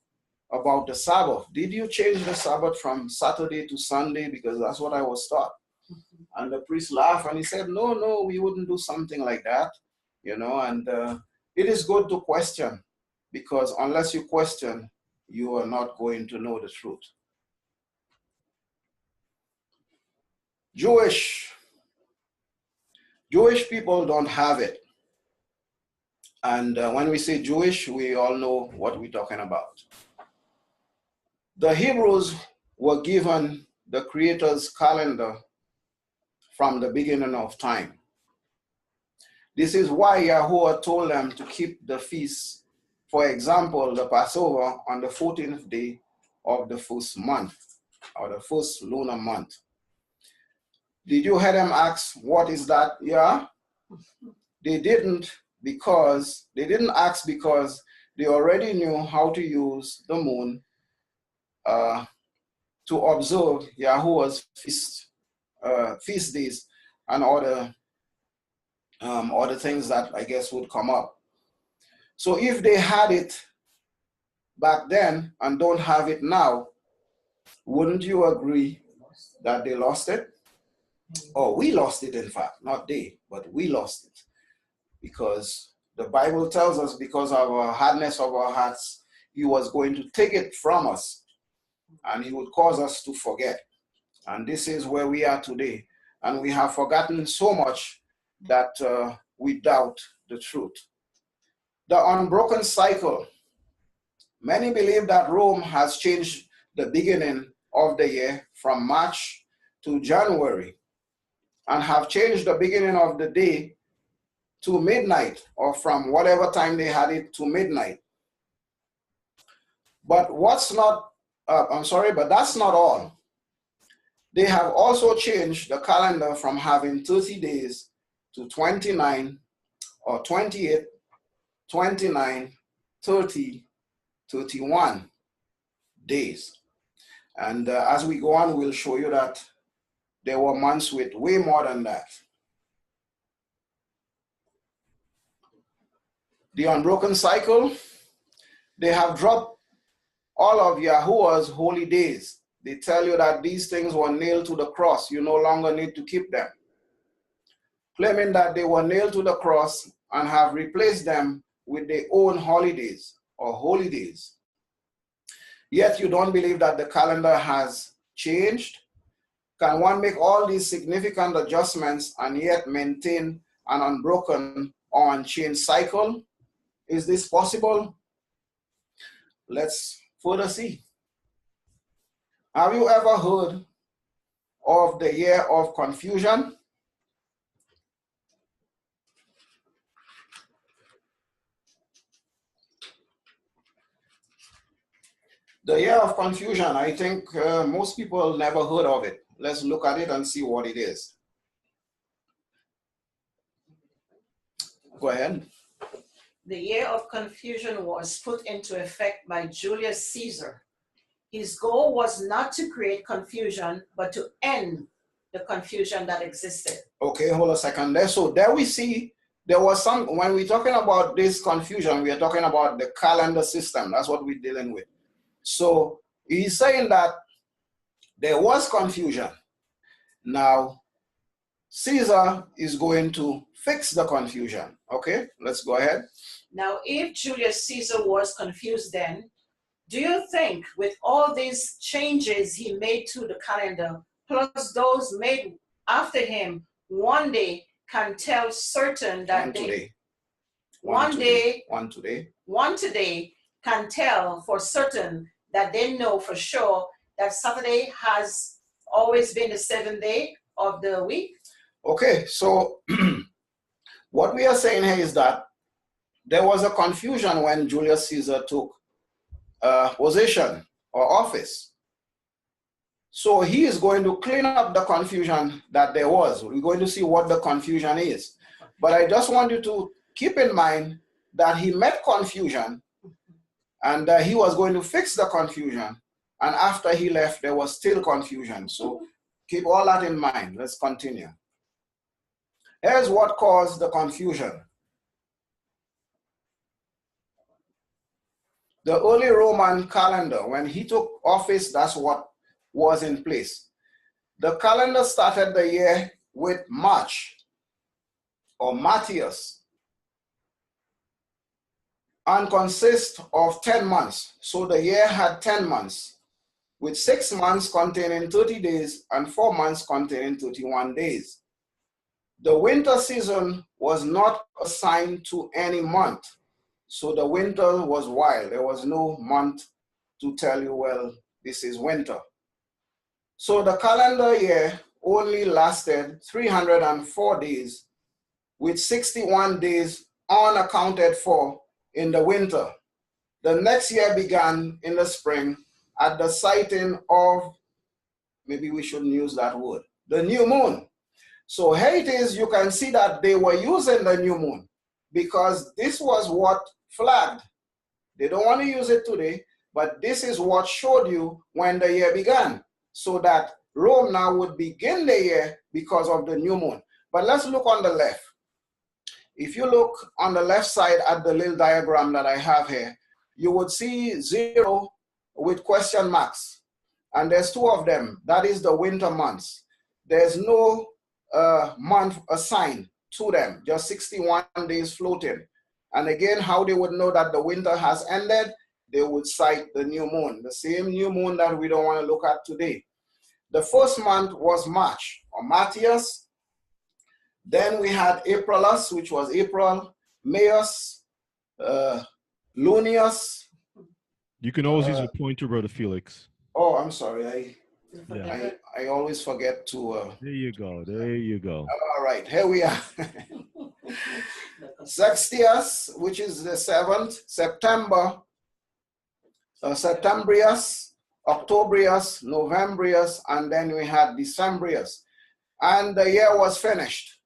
about the Sabbath. Did you change the Sabbath from Saturday to Sunday? Because that's what I was taught. And the priest laughed and he said, no, we wouldn't do something like that. And it is good to question, because unless you question, you are not going to know the truth. Jewish people don't have it. And when we say Jewish, we all know what we're talking about. The Hebrews were given the Creator's calendar from the beginning of time. This is why Yahuwah told them to keep the feast. For example, the Passover on the 14th day of the first month, or the first lunar month. Did you hear them ask, what is that? Yeah? They didn't ask because they already knew how to use the moon to observe Yahuwah's feast days and other things that I guess would come up. So if they had it back then and don't have it now, wouldn't you agree that they lost it? Or we lost it, in fact, not they, but we lost it. Because the Bible tells us, because of our hardness of our hearts, he was going to take it from us and he would cause us to forget. And this is where we are today. And we have forgotten so much that we doubt the truth. The unbroken cycle. Many believe that Rome has changed the beginning of the year from March to January and have changed the beginning of the day to midnight, or from whatever time they had it to midnight. But that's not all. They have also changed the calendar from having 30 days to 29 or 28, 29, 30, 31 days. And as we go on, we'll show you that there were months with way more than that. The unbroken cycle, they have dropped all of Yahuwah's holy days. They tell you that these things were nailed to the cross. You no longer need to keep them. Claiming that they were nailed to the cross and have replaced them with their own holidays or holy days. Yet you don't believe that the calendar has changed? Can one make all these significant adjustments and yet maintain an unbroken or unchanged cycle? Is this possible? Let's further see. Have you ever heard of the year of confusion? The year of confusion, I think most people never heard of it. Let's look at it and see what it is. Go ahead. The year of confusion was put into effect by Julius Caesar. His goal was not to create confusion, but to end the confusion that existed. Okay, hold a second there. So there we see there was some, when we're talking about this confusion, we are talking about the calendar system. That's what we're dealing with. So he's saying that there was confusion. Now, Caesar is going to fix the confusion. Okay, let's go ahead. Now, if Julius Caesar was confused then, do you think with all these changes he made to the calendar, plus those made after him, one day can tell certain that one today can tell for certain that they know for sure that Saturday has always been the seventh day of the week? Okay, so What we are saying here is that there was a confusion when Julius Caesar took position or office. So he is going to clean up the confusion that there was. We're going to see what the confusion is. But I just want you to keep in mind that he met confusion, and he was going to fix the confusion. And after he left, there was still confusion. So keep all that in mind. Let's continue. Here's what caused the confusion. The early Roman calendar, when he took office, that's what was in place. The calendar started the year with March, or Matthias, and consists of 10 months. So the year had 10 months, with 6 months containing 30 days and 4 months containing 31 days. The winter season was not assigned to any month. So the winter was wild. There was no month to tell you, well, this is winter. So the calendar year only lasted 304 days, with 61 days unaccounted for in the winter. The next year began in the spring at the sighting of, maybe we shouldn't use that word, the new moon. So here it is, you can see that they were using the new moon because this was what flagged. They don't want to use it today, but this is what showed you when the year began, so that Rome now would begin the year because of the new moon. But let's look on the left. If you look on the left side at the little diagram that I have here, you would see 0 with question marks. And there's 2 of them. That is the winter months. There's no month assigned to them, just 61 days floating. And again, how they would know that the winter has ended, they would cite the new moon, the same new moon that we don't want to look at today. The first month was March, or Matthias. Then we had Aprilus, which was April, Maius, Lunius. You can always use your pointer, Brother Felix. Oh, I'm sorry. Yeah. I always forget to. There you go. There you go. All right, here we are. Sextius, which is the 7th, September, Septembrius, Octobrius, Novembrius, and then we had Decembrius. And the year was finished.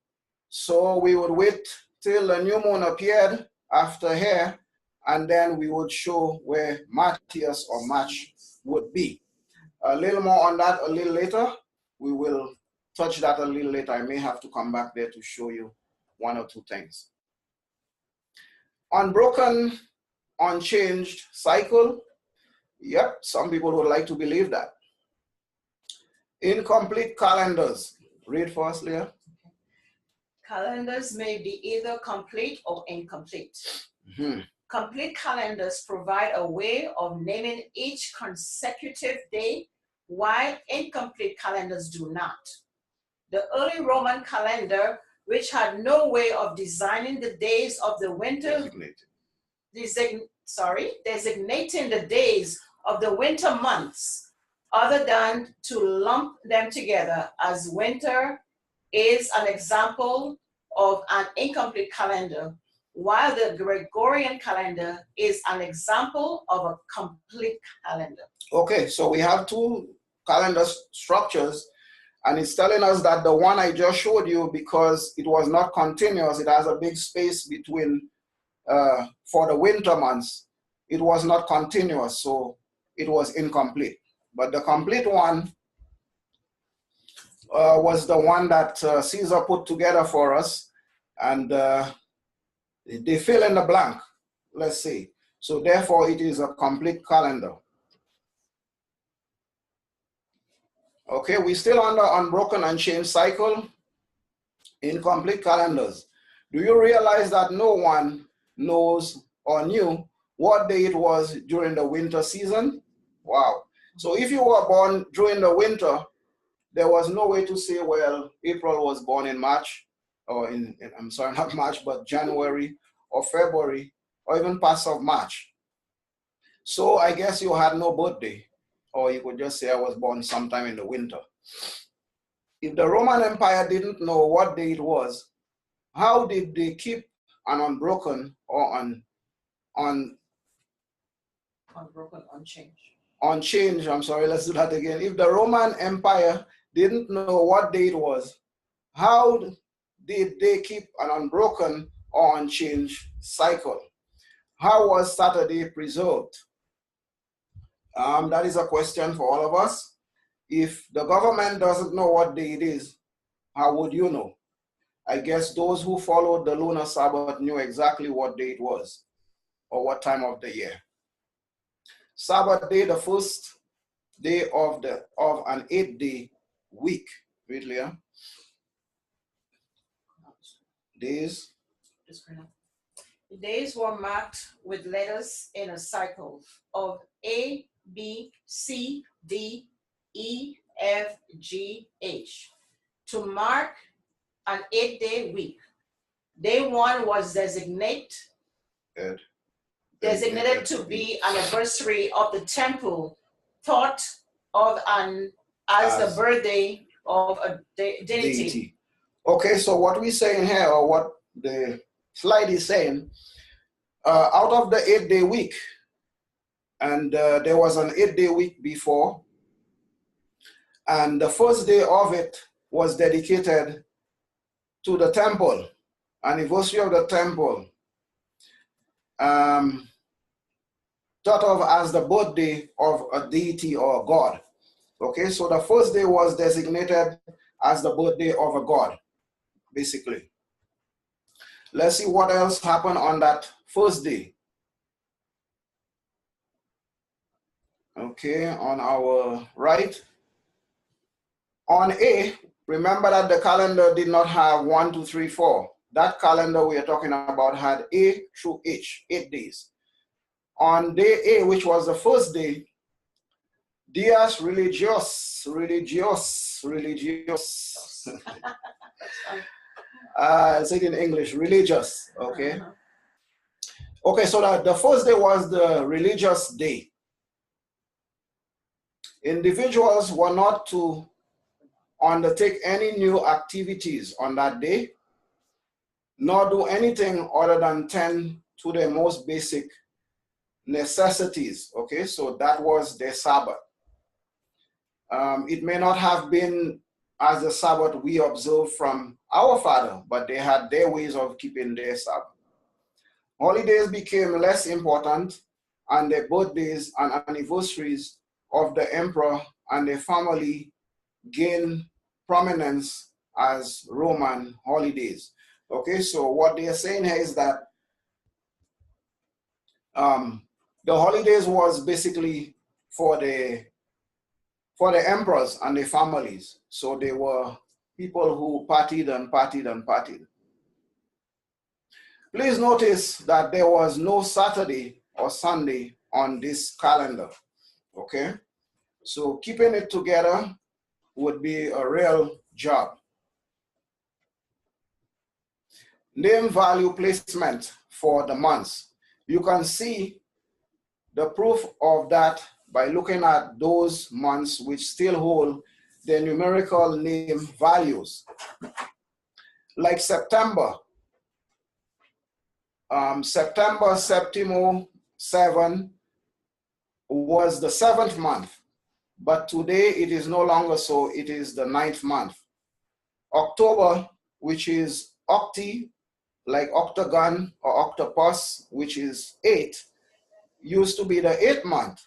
So we would wait till the new moon appeared after here, and then we would show where Matthias or March would be. A little more on that a little later. We will touch that a little later. I may have to come back there to show you 1 or 2 things. Unbroken, unchanged cycle. Yep, some people would like to believe that. Incomplete calendars. Read for us, Leah. Calendars may be either complete or incomplete. Mm-hmm. Complete calendars provide a way of naming each consecutive day, while incomplete calendars do not. The early Roman calendar, which had no way of designing the days of the winter, designating the days of the winter months, other than to lump them together as winter, is an example of an incomplete calendar, while the Gregorian calendar is an example of a complete calendar. Okay, so we have 2 calendar structures, and it's telling us that the one I just showed you, because it was not continuous, it has a big space between, for the winter months, it was not continuous, so it was incomplete. But the complete one was the one that Caesar put together for us, and they fill in the blank, let's say. So therefore, it is a complete calendar. Okay, we're still under unbroken, unchanged cycle, incomplete calendars. Do you realize that no one knows or knew what day it was during the winter season? Wow. So if you were born during the winter, there was no way to say, well, April was born in March, or I'm sorry, not March, but January or February, or even past of March. So I guess you had no birthday, or you could just say I was born sometime in the winter. If the Roman Empire didn't know what day it was, how did they keep an unbroken or Unbroken, unchanged. unchanged? I'm sorry, let's do that again. If the Roman Empire didn't know what day it was, how did they keep an unbroken or unchanged cycle? How was Saturday preserved? That is a question for all of us. If the government doesn't know what day it is, how would you know? I guess those who followed the lunar Sabbath knew exactly what day it was or what time of the year. Sabbath day, the first day of an 8-day week. Wait, Leah. Days. The days were marked with letters in a cycle of A, B, C, D, E, F, G, H to mark an 8-day week. Day 1 was designated to be an anniversary of the temple, thought of as the birthday of a deity. Okay, so what we're saying here, or what the slide is saying, out of the 8-day week, and there was an 8-day week before, and the first day of it was dedicated to the temple, anniversary of the temple, thought of as the birthday of a deity or a god. Okay, so the first day was designated as the birthday of a god, basically. Let's see what else happened on that first day. Okay, on our right. On A, remember that the calendar did not have 1, 2, 3, 4. That calendar we are talking about had A through H, 8 days. On day A, which was the first day, Dias religios. Say it in English, religious, okay? Okay, so that the first day was the religious day. Individuals were not to undertake any new activities on that day, nor do anything other than tend to their most basic necessities, okay? So that was their Sabbath. It may not have been as the Sabbath we observe from our Father, but they had their ways of keeping their Sabbath. Holidays became less important, and the birthdays and anniversaries of the emperor and their family gained prominence as Roman holidays. Okay, so what they are saying here is that the holidays was basically for the emperors and their families. So they were people who partied and partied and partied. Please notice that there was no Saturday or Sunday on this calendar, okay? So keeping it together would be a real job. Name value placement for the months. You can see the proof of that by looking at those months which still hold their numerical name values. Like September, September Septimo 7 was the 7th month, but today it is no longer so, it is the 9th month. October, which is octi, like octagon or octopus, which is 8, used to be the 8th month,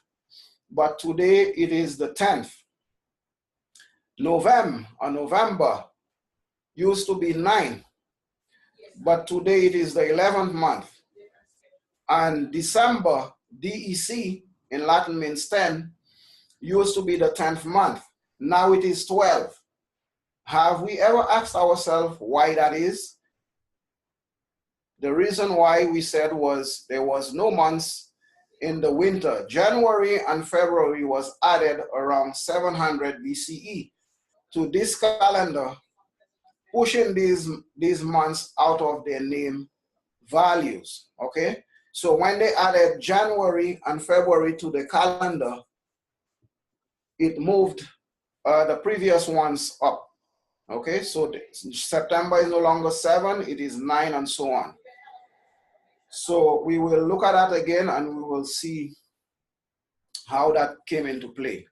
but today it is the 10th. November used to be 9, but today it is the 11th month. And December, DEC, in Latin means 10, used to be the 10th month. Now it is 12. Have we ever asked ourselves why that is? The reason why we said was there was no months in the winter. January and February was added around 700 BCE to this calendar, pushing these months out of their name values, okay? So when they added January and February to the calendar, it moved the previous ones up, Okay, so September is no longer 7, it is 9 and so on. So we will look at that again and we will see how that came into play.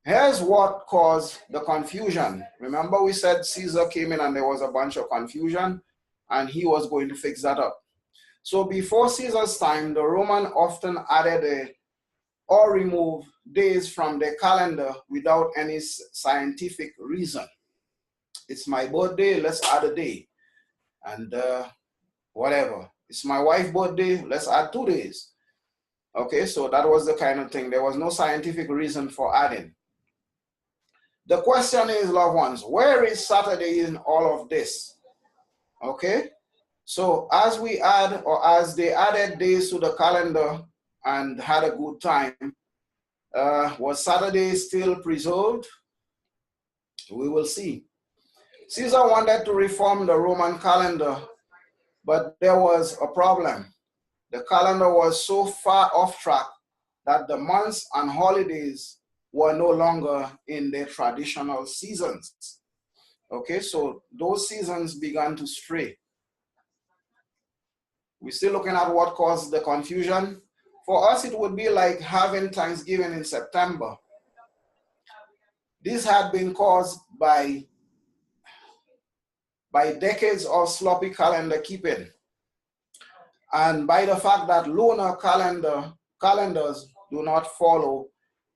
Here's what caused the confusion. Remember we said Caesar came in and there was a bunch of confusion and he was going to fix that up. So before Caesar's time, the Roman often added or removed days from their calendar without any scientific reason. It's my birthday, let's add a day. And whatever. It's my wife's birthday, let's add 2 days. Okay, so that was the kind of thing. There was no scientific reason for adding. The question is, loved ones, where is Saturday in all of this? Okay, so as we add, or as they added days to the calendar and had a good time, was Saturday still preserved? We will see. Caesar wanted to reform the Roman calendar, but there was a problem. The calendar was so far off track that the months and holidays were no longer in their traditional seasons. Okay, so those seasons began to stray. We're still looking at what caused the confusion. For us, it would be like having Thanksgiving in September. This had been caused by decades of sloppy calendar keeping, and by the fact that lunar calendars do not follow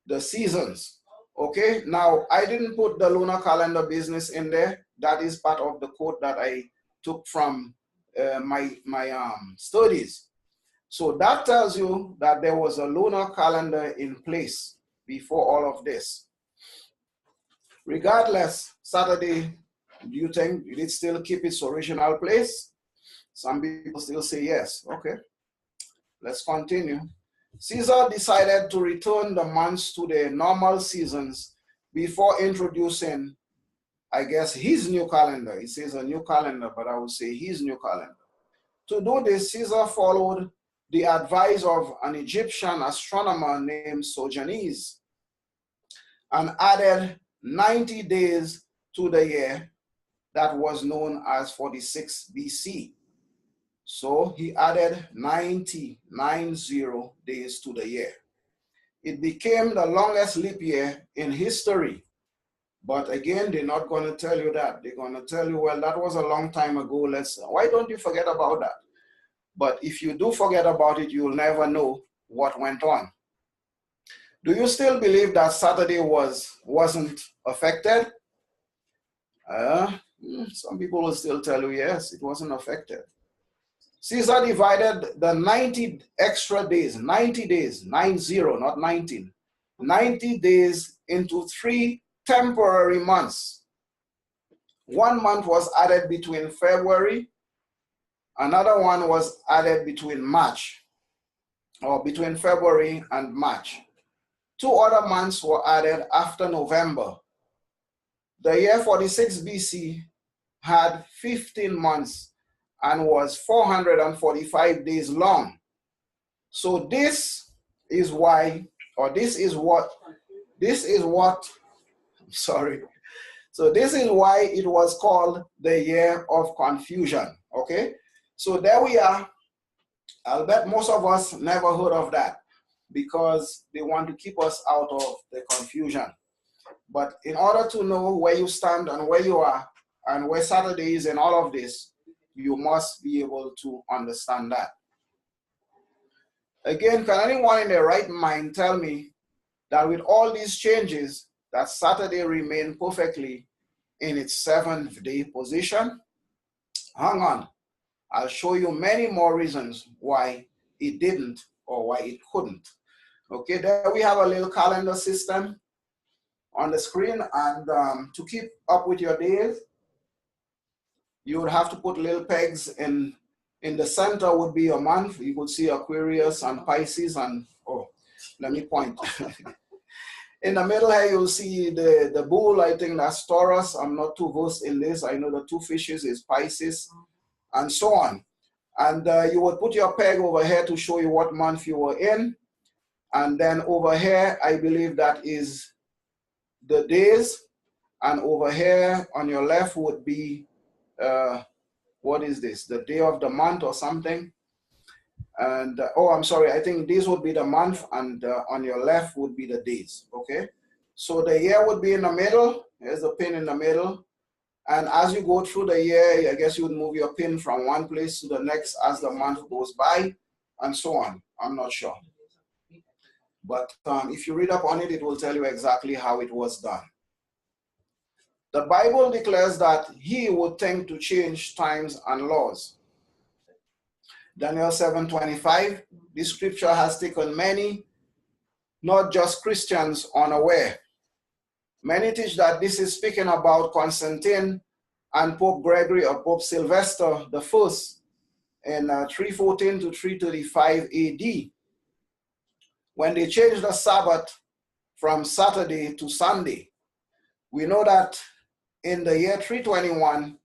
the seasons. Okay, now I didn't put the lunar calendar business in there. That is part of the quote that I took from my studies. So that tells you that there was a lunar calendar in place before all of this. Regardless, Saturday, do you think did it still keep its original place? Some people still say yes. Okay, let's continue. Caesar decided to return the months to their normal seasons before introducing, I guess, his new calendar. It says a new calendar, but I would say his new calendar. To do this, Caesar followed the advice of an Egyptian astronomer named Sojournes and added 90 days to the year that was known as 46 BC. So he added 90 days to the year. It became the longest leap year in history. But again, they're not going to tell you that. They're going to tell you, well, that was a long time ago. Why don't you forget about that? But if you do forget about it, you'll never know what went on. Do you still believe that Saturday wasn't affected? Some people will still tell you, yes, it wasn't affected. Caesar divided the 90 extra days, 90 days, 90, not 19, 90 days into 3 temporary months. 1 month was added between February, another one was added between March, or between February and March. 2 other months were added after November. The year 46 BC had 15 months and was 445 days long. So this is why, or this is what, sorry. So this is why it was called the year of confusion, okay? So there we are. I'll bet most of us never heard of that because they want to keep us out of the confusion. But in order to know where you stand and where you are and where Saturday is in all of this, you must be able to understand that. Again, can anyone in their right mind tell me that with all these changes, that Saturday remained perfectly in its 7th-day position? Hang on. I'll show you many more reasons why it didn't or why it couldn't. Okay, there we have a little calendar system on the screen, and to keep up with your days, you would have to put little pegs in the center would be a month. You could see Aquarius and Pisces, and oh, let me point. In the middle here, you'll see the bull. I think that's Taurus. I'm not too versed in this. I know the 2 fishes is Pisces, and so on. And you would put your peg over here to show you what month you were in. And then over here, I believe that is the days. And over here on your left would be, what is this? The day of the month or something. And, oh, I'm sorry, I think this would be the month, and on your left would be the days, okay? So the year would be in the middle. There's a pin in the middle. And as you go through the year, I guess you would move your pin from one place to the next as the month goes by, and so on. I'm not sure. But if you read up on it, it will tell you exactly how it was done. The Bible declares that he would think to change times and laws. Daniel 7:25, this scripture has taken many, not just Christians, unaware. Many teach that this is speaking about Constantine and Pope Gregory or Pope Sylvester the First in 314 to 335 AD, when they changed the Sabbath from Saturday to Sunday. We know that in the year 321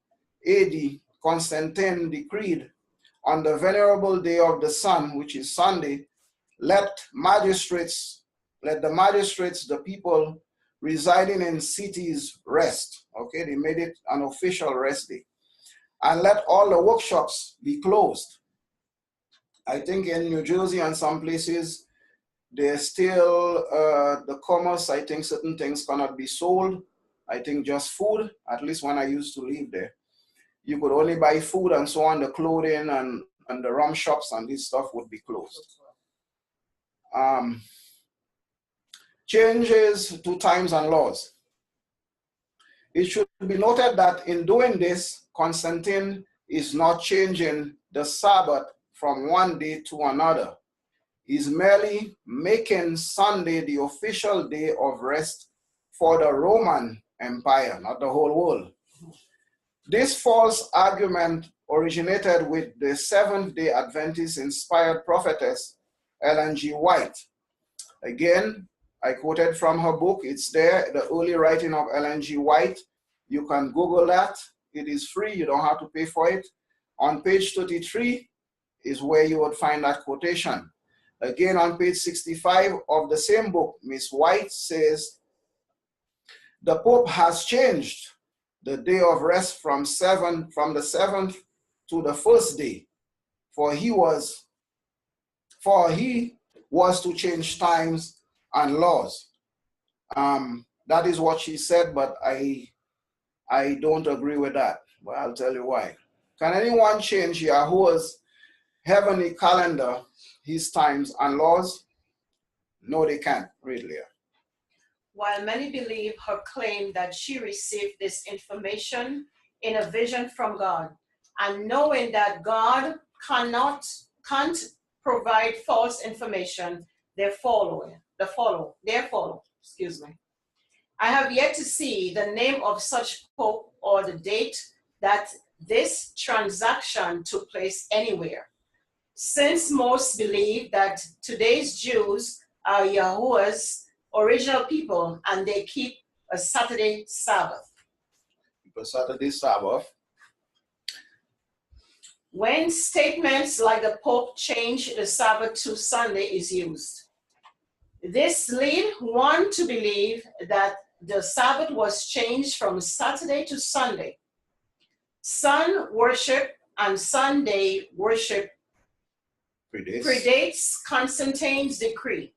AD, Constantine decreed on the venerable day of the sun, which is Sunday, let the magistrates, the people residing in cities rest. Okay, they made it an official rest day. And let all the workshops be closed. I think in New Jersey and some places, there's still the commerce. I think certain things cannot be sold. I think just food, at least when I used to live there. You could only buy food and so on. The clothing and the rum shops and this stuff would be closed. Changes to times and laws. It should be noted that in doing this, Constantine is not changing the Sabbath from one day to another. He's merely making Sunday the official day of rest for the Roman Empire, not the whole world. This false argument originated with the Seventh-day Adventist inspired prophetess Ellen G. White. Again, I quoted from her book. It's there, the early writing of Ellen G. White. You can Google that. It is free. You don't have to pay for it. On page 33 is where you would find that quotation. Again, on page 65 of the same book, Miss White says, the Pope has changed the day of rest from the seventh to the first day, for he was to change times and laws. That is what she said, but I don't agree with that. But I'll tell you why. Can anyone change Yahuwah's heavenly calendar, his times and laws? No, they can't. Read, Leah. While many believe her claim that she received this information in a vision from God, and knowing that God can't provide false information, they follow. I have yet to see the name of such pope or the date that this transaction took place anywhere, since most believe that today's Jews are Yahuwah's original people and they keep a Saturday Sabbath. Keep a Saturday Sabbath. When statements like the Pope changed the Sabbath to Sunday is used, this leads one to believe that the Sabbath was changed from Saturday to Sunday. Sun worship and Sunday worship predates Constantine's decree.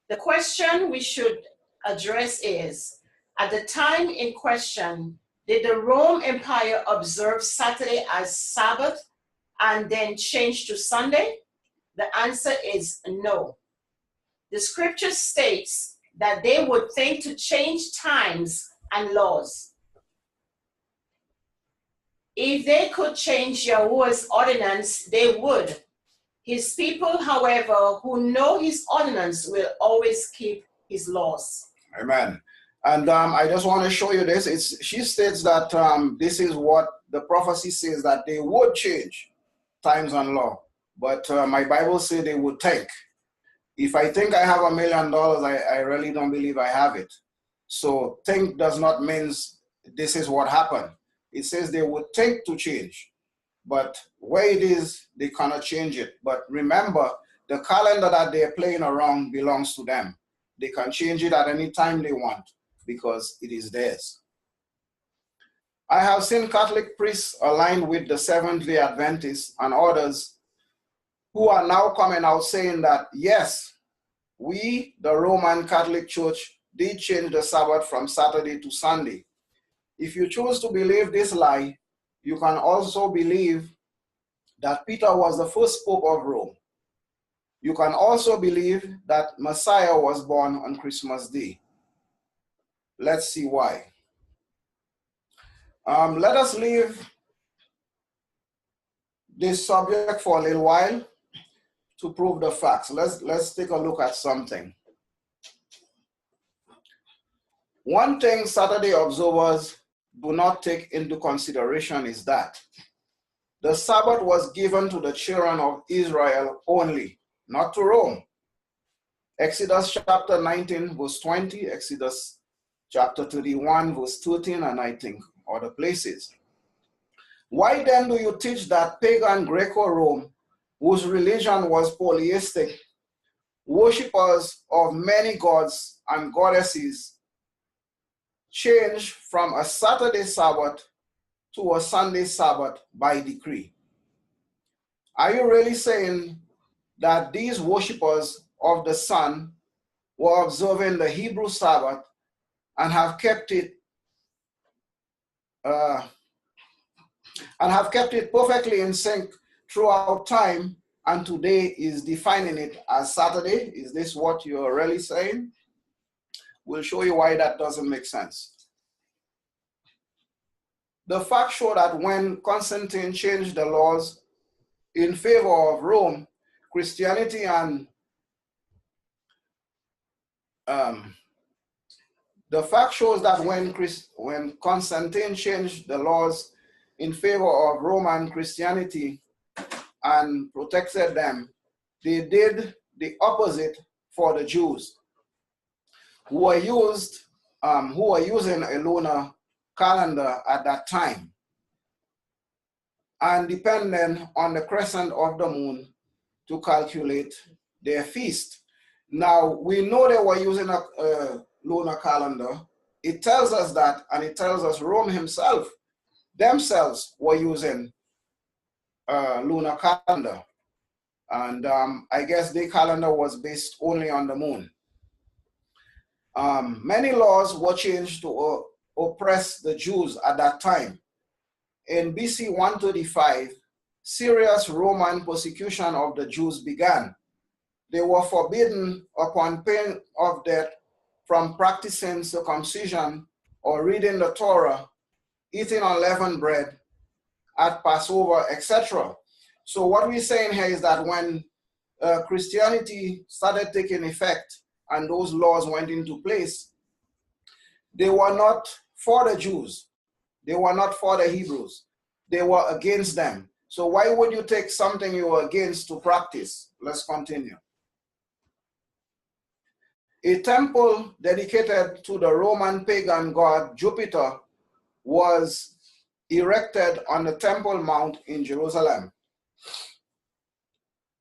The question we should address is, at the time in question, did the Rome Empire observe Saturday as Sabbath and then change to Sunday? The answer is no. The scripture states that they would think to change times and laws. If they could change Yahuwah's ordinance, they would. His people, however, who know his ordinance will always keep his laws. Amen. And I just want to show you this. She states that this is what the prophecy says, that they would change times and law. But my Bible says they would think. If I think I have $1 million, I really don't believe I have it. So think does not mean this is what happened. It says they would think to change. But where it is, they cannot change it. But remember, the calendar that they're playing around belongs to them. They can change it at any time they want, because it is theirs. I have seen Catholic priests aligned with the Seventh-day Adventists and others who are now coming out saying that, yes, we, the Roman Catholic Church, did change the Sabbath from Saturday to Sunday. If you choose to believe this lie, you can also believe that Peter was the first Pope of Rome. You can also believe that Messiah was born on Christmas Day. Let's see why. Let us leave this subject for a little while to prove the facts. Let's take a look at something. One thing Saturday observers do not take into consideration is that the Sabbath was given to the children of Israel only, not to Rome. Exodus chapter 19, verse 20, Exodus chapter 31, verse 13, and I think other places. Why then do you teach that pagan Greco-Rome, whose religion was polytheistic, worshippers of many gods and goddesses, changed from a Saturday Sabbath to a Sunday Sabbath by decree? Are you really saying that these worshippers of the sun were observing the Hebrew Sabbath and have kept it perfectly in sync throughout time, and today is defining it as Saturday? Is this what you're really saying? We'll show you why that doesn't make sense. The facts show that when Constantine changed the laws in favor of Rome, Christianity and the fact shows that when Constantine changed the laws in favor of Roman Christianity and protected them, they did the opposite for the Jews, who were using a lunar calendar at that time and dependent on the crescent of the moon to calculate their feast. Now, we know they were using a lunar calendar. It tells us that, and it tells us Rome themselves were using a lunar calendar. And I guess their calendar was based only on the moon. Many laws were changed to oppress the Jews at that time. In BC 135, serious Roman persecution of the Jews began. They were forbidden upon pain of death from practicing circumcision or reading the Torah, eating unleavened bread at Passover, etc. So what we're saying here is that when Christianity started taking effect and those laws went into place, they were not for the Jews. They were not for the Hebrews. They were against them. So why would you take something you were against to practice? Let's continue. A temple dedicated to the Roman pagan god Jupiter was erected on the Temple Mount in Jerusalem.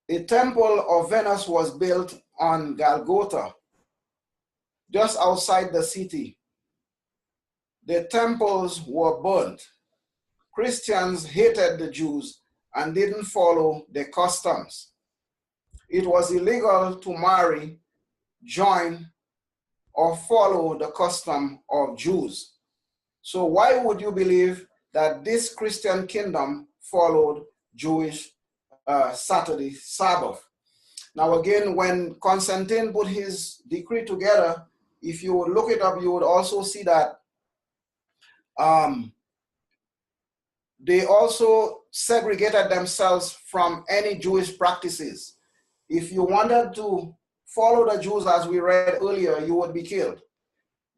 A temple of Venus was built on Golgotha, just outside the city. The temples were burnt. Christians hated the Jews and didn't follow their customs. It was illegal to marry, join, or follow the custom of Jews. So why would you believe that this Christian kingdom followed Jewish Saturday Sabbath? Now again, when Constantine put his decree together, if you would look it up, you would also see that they also segregated themselves from any Jewish practices. If you wanted to follow the Jews, as we read earlier, you would be killed.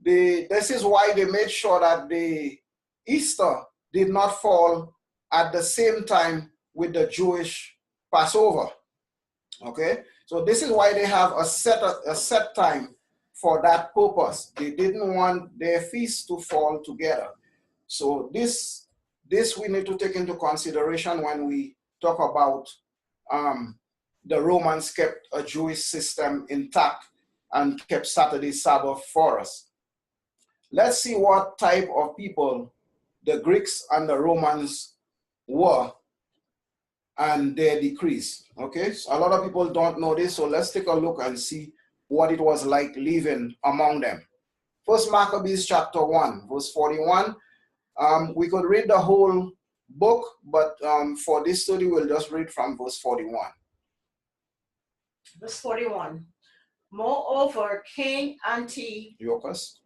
This is why they made sure that the Easter did not fall at the same time with the Jewish Passover. Okay, so this is why they have a set time for that purpose. They didn't want their feasts to fall together. So this we need to take into consideration when we talk about the Romans kept a Jewish system intact and kept Saturday Sabbath for us. let's see what type of people the Greeks and the Romans were and their decrees. Okay, so a lot of people don't know this, so let's take a look and see what it was like living among them. First Maccabees chapter 1, verse 41. We could read the whole book, but for this study, we'll just read from verse 41. Verse 41. Moreover, King Antiochus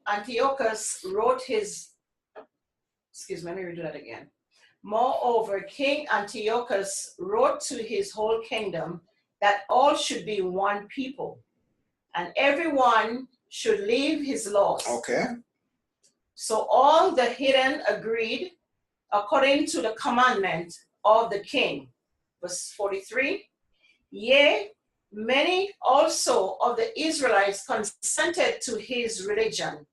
wrote his, let me redo that again. Moreover, King Antiochus wrote to his whole kingdom that all should be one people, and everyone should leave his laws. Okay. So all the heathen agreed according to the commandment of the king. Verse 43. Yea, many also of the Israelites consented to his religion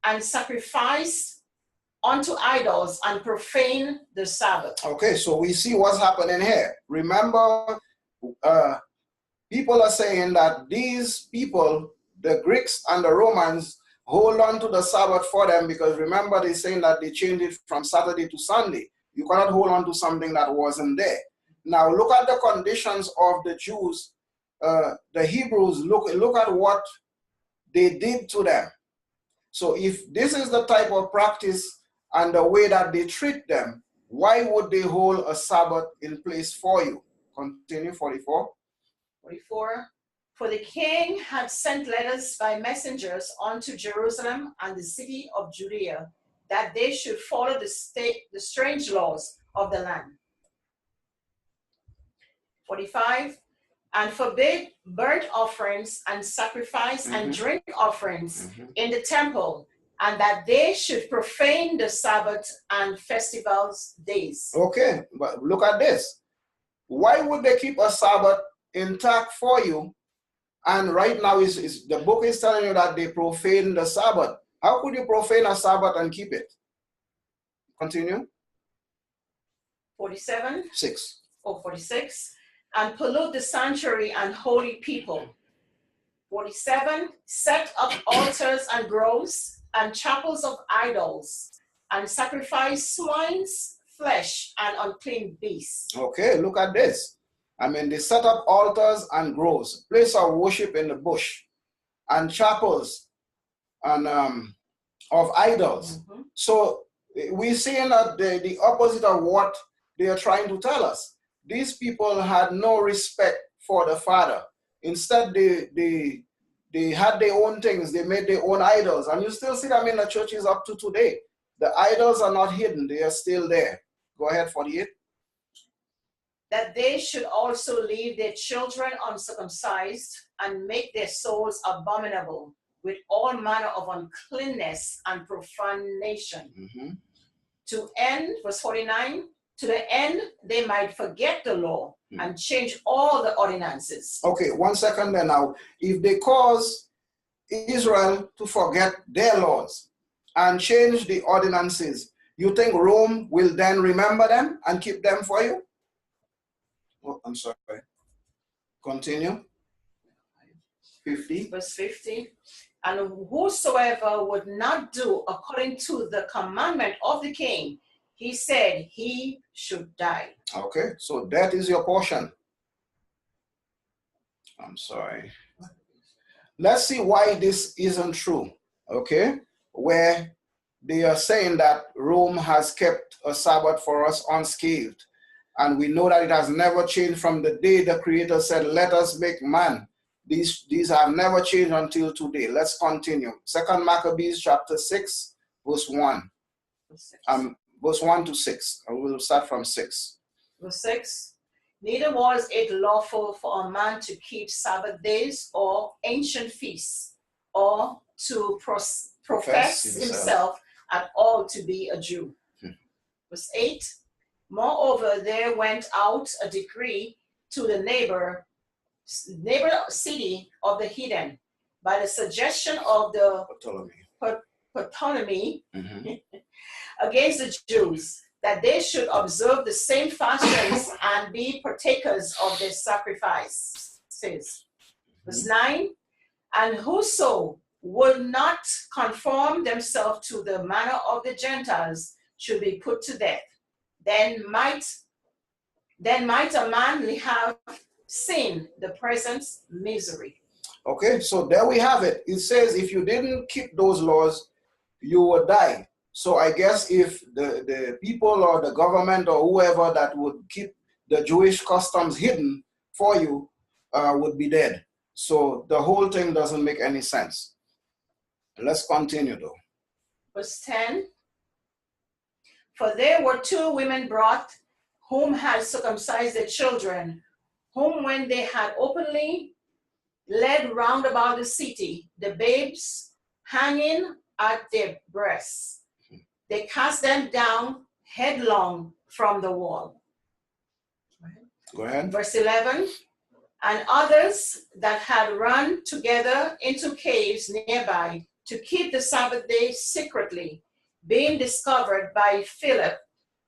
and sacrificed unto idols and profaned the Sabbath. Okay, so we see what's happening here. Remember, people are saying that these people, the Greeks and the Romans, hold on to the Sabbath for them, because remember, they're saying that they changed it from Saturday to Sunday. You cannot hold on to something that wasn't there. Now look at the conditions of the Jews, the Hebrews. Look at what they did to them. So if this is the type of practice and the way that they treat them, why would they hold a Sabbath in place for you? Continue, 44. 44. For the king had sent letters by messengers unto Jerusalem and the city of Judea, that they should follow the strange laws of the land. 45. And forbid burnt offerings and sacrifice and drink offerings in the temple, and that they should profane the Sabbath and festivals days. Okay, but look at this. Why would they keep a Sabbath intact for you? And right now, the book is telling you that they profane the Sabbath. How could you profane a Sabbath and keep it? Continue. 47. 6. 46. And pollute the sanctuary and holy people. 47. Set up altars and groves and chapels of idols, and sacrifice swine's flesh and unclean beasts. Okay, look at this. I mean, they set up altars and groves, place of worship in the bush, and chapels and of idols. So we're seeing that the opposite of what they are trying to tell us. These people had no respect for the Father. Instead, they had their own things. They made their own idols. And you still see them in the churches up to today. The idols are not hidden. They are still there. Go ahead, 48. That they should also leave their children uncircumcised and make their souls abominable with all manner of uncleanness and profanation. To end, verse 49, to the end they might forget the law and change all the ordinances. Okay, 1 second there now. If they cause Israel to forget their laws and change the ordinances, you think Rome will then remember them and keep them for you? Oh, I'm sorry. Continue. 50. Verse 50. And whosoever would not do according to the commandment of the king, he said he should die. Okay, so that is your portion. I'm sorry. Let's see why this isn't true. Okay, where they are saying that Rome has kept a Sabbath for us unscathed. And we know that it has never changed from the day the Creator said, let us make man. These have never changed until today. Let's continue. 2 Maccabees chapter 6, verse 1. Verse 1 to 6. I will start from 6. Verse 6. Neither was it lawful for a man to keep Sabbath days or ancient feasts, or to profess himself at all to be a Jew. Verse 8. Moreover, there went out a decree to the neighbor city of the heathen by the suggestion of the Ptolemy against the Jews, that they should observe the same fashions and be partakers of their sacrifices. Verse 9, and whoso would not conform themselves to the manner of the Gentiles should be put to death. Then might a man have seen the present misery. Okay, so there we have it. It says if you didn't keep those laws, you would die. So I guess if the people or the government or whoever that would keep the Jewish customs hidden for you would be dead. So the whole thing doesn't make any sense. Let's continue though. Verse 10. For there were 2 women brought, whom had circumcised their children, whom when they had openly led round about the city, the babes hanging at their breasts, they cast them down headlong from the wall. Go ahead. Verse 11. And others that had run together into caves nearby to keep the Sabbath day secretly, being discovered by Felix,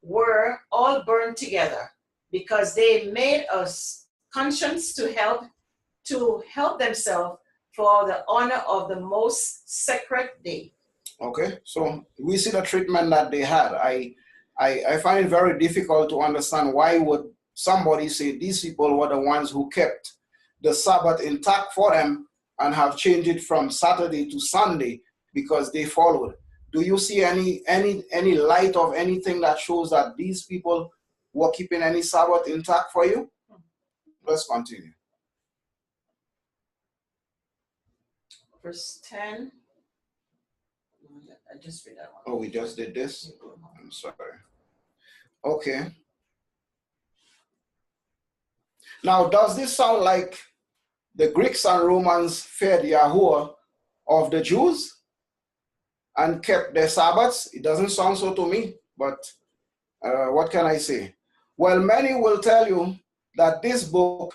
were all burned together, because they made us conscience to help themselves for the honor of the most sacred day. Okay, so we see the treatment that they had. I find it very difficult to understand why would somebody say these people were the ones who kept the Sabbath intact for them and have changed it from Saturday to Sunday because they followed. Do you see any light of anything that shows that these people were keeping any Sabbath intact for you? Let's continue. Verse 10. I just read that one. Oh, we just did this? I'm sorry. Okay. Now, does this sound like the Greeks and Romans feared Yahuwah of the Jews and kept their Sabbaths? It doesn't sound so to me, but what can I say? Well, many will tell you that this book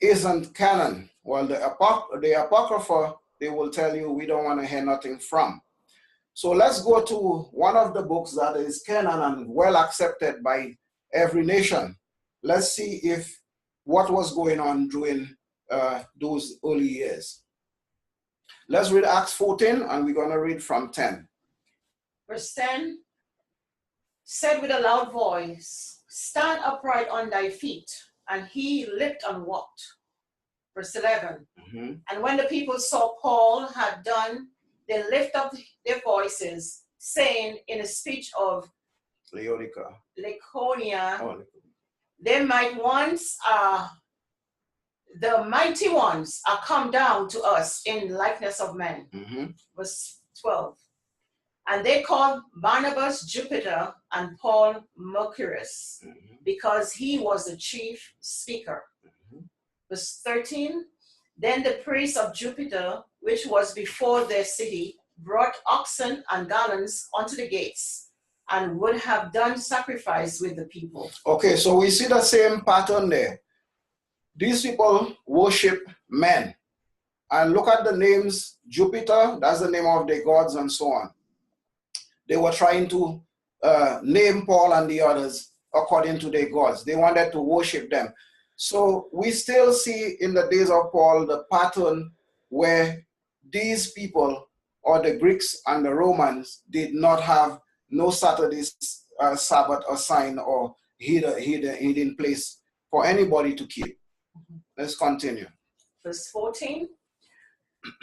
isn't canon. Well, the Apocrypha, they will tell you we don't want to hear nothing from. So let's go to one of the books that is canon and well accepted by every nation. Let's see if what was going on during those early years. Let's read Acts 14, and we're going to read from 10. Verse 10 said with a loud voice, stand upright on thy feet. And he leaped and walked. Verse 11. And when the people saw Paul had done, they lift up their voices, saying in a speech of Laconia, they might once the mighty ones are come down to us in likeness of men. Verse 12. And they called Barnabas Jupiter and Paul Mercurius, because he was the chief speaker. Verse 13. Then the priest of Jupiter, which was before their city, brought oxen and garlands unto the gates, and would have done sacrifice with the people. Okay, so we see the same pattern there. These people worship men. And look at the names. Jupiter, that's the name of their gods, and so on. They were trying to name Paul and the others according to their gods. They wanted to worship them. So we still see in the days of Paul the pattern where these people, or the Greeks and the Romans, did not have no Saturday's Sabbath assigned or hidden place for anybody to keep. Let's continue. Verse 14.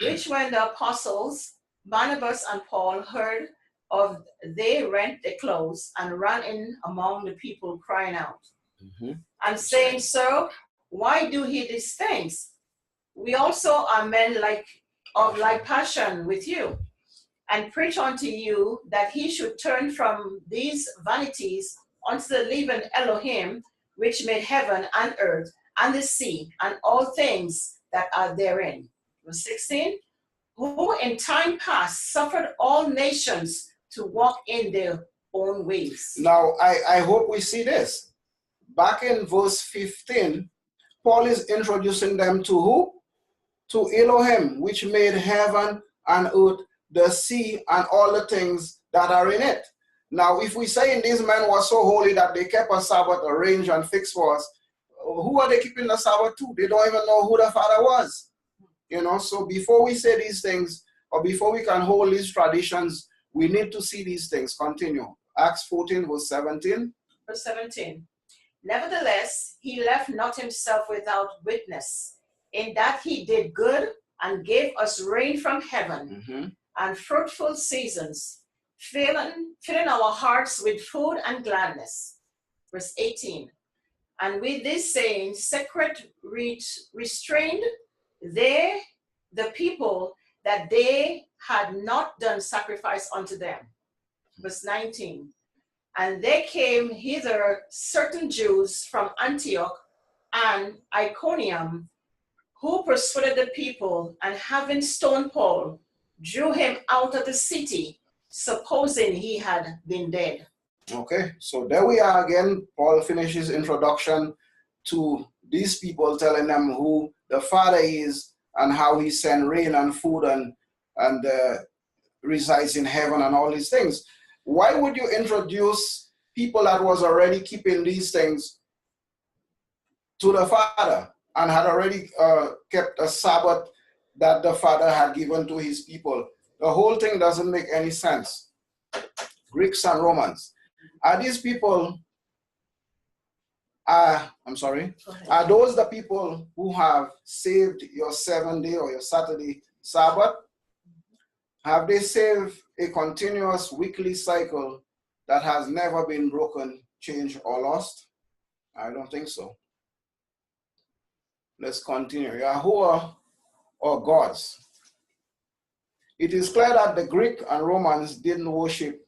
Which when the apostles Barnabas and Paul heard of, they rent their clothes and ran in among the people, crying out, and saying, Sir, why do ye these things? We also are men of like passion with you, and preach unto you that he should turn from these vanities unto the living Elohim, which made heaven and earth and the sea and all things that are therein. Verse 16. Who in time past suffered all nations to walk in their own ways. Now, I hope we see this. Back in verse 15, Paul is introducing them to who? To Elohim, which made heaven and earth, the sea, and all the things that are in it. Now, if we say these men were so holy that they kept a Sabbath arranged and fixed for us, who are they keeping the Sabbath to? They don't even know who the Father was. You know, so before we say these things, or before we can hold these traditions, we need to see these things. Continue. Acts 14, verse 17. Verse 17. Nevertheless, he left not himself without witness, in that he did good and gave us rain from heaven and fruitful seasons, filling our hearts with food and gladness. Verse 18. And with this saying, secret restrained they the people that they had not done sacrifice unto them. Verse 19. And there came hither certain Jews from Antioch and Iconium, who persuaded the people, and having stoned Paul, drew him out of the city, supposing he had been dead. Okay, so there we are again. Paul finishes introduction to these people, telling them who the Father is and how he sent rain and food and resides in heaven and all these things. Why would you introduce people that was already keeping these things to the Father and had already kept a Sabbath that the Father had given to his people? The whole thing doesn't make any sense. Greeks and Romans. Are these people, are those the people who have saved your 7-day or your Saturday Sabbath? Have they saved a continuous weekly cycle that has never been broken, changed, or lost? I don't think so. Let's continue. Yahuwah or gods. It is clear that the Greek and Romans didn't worship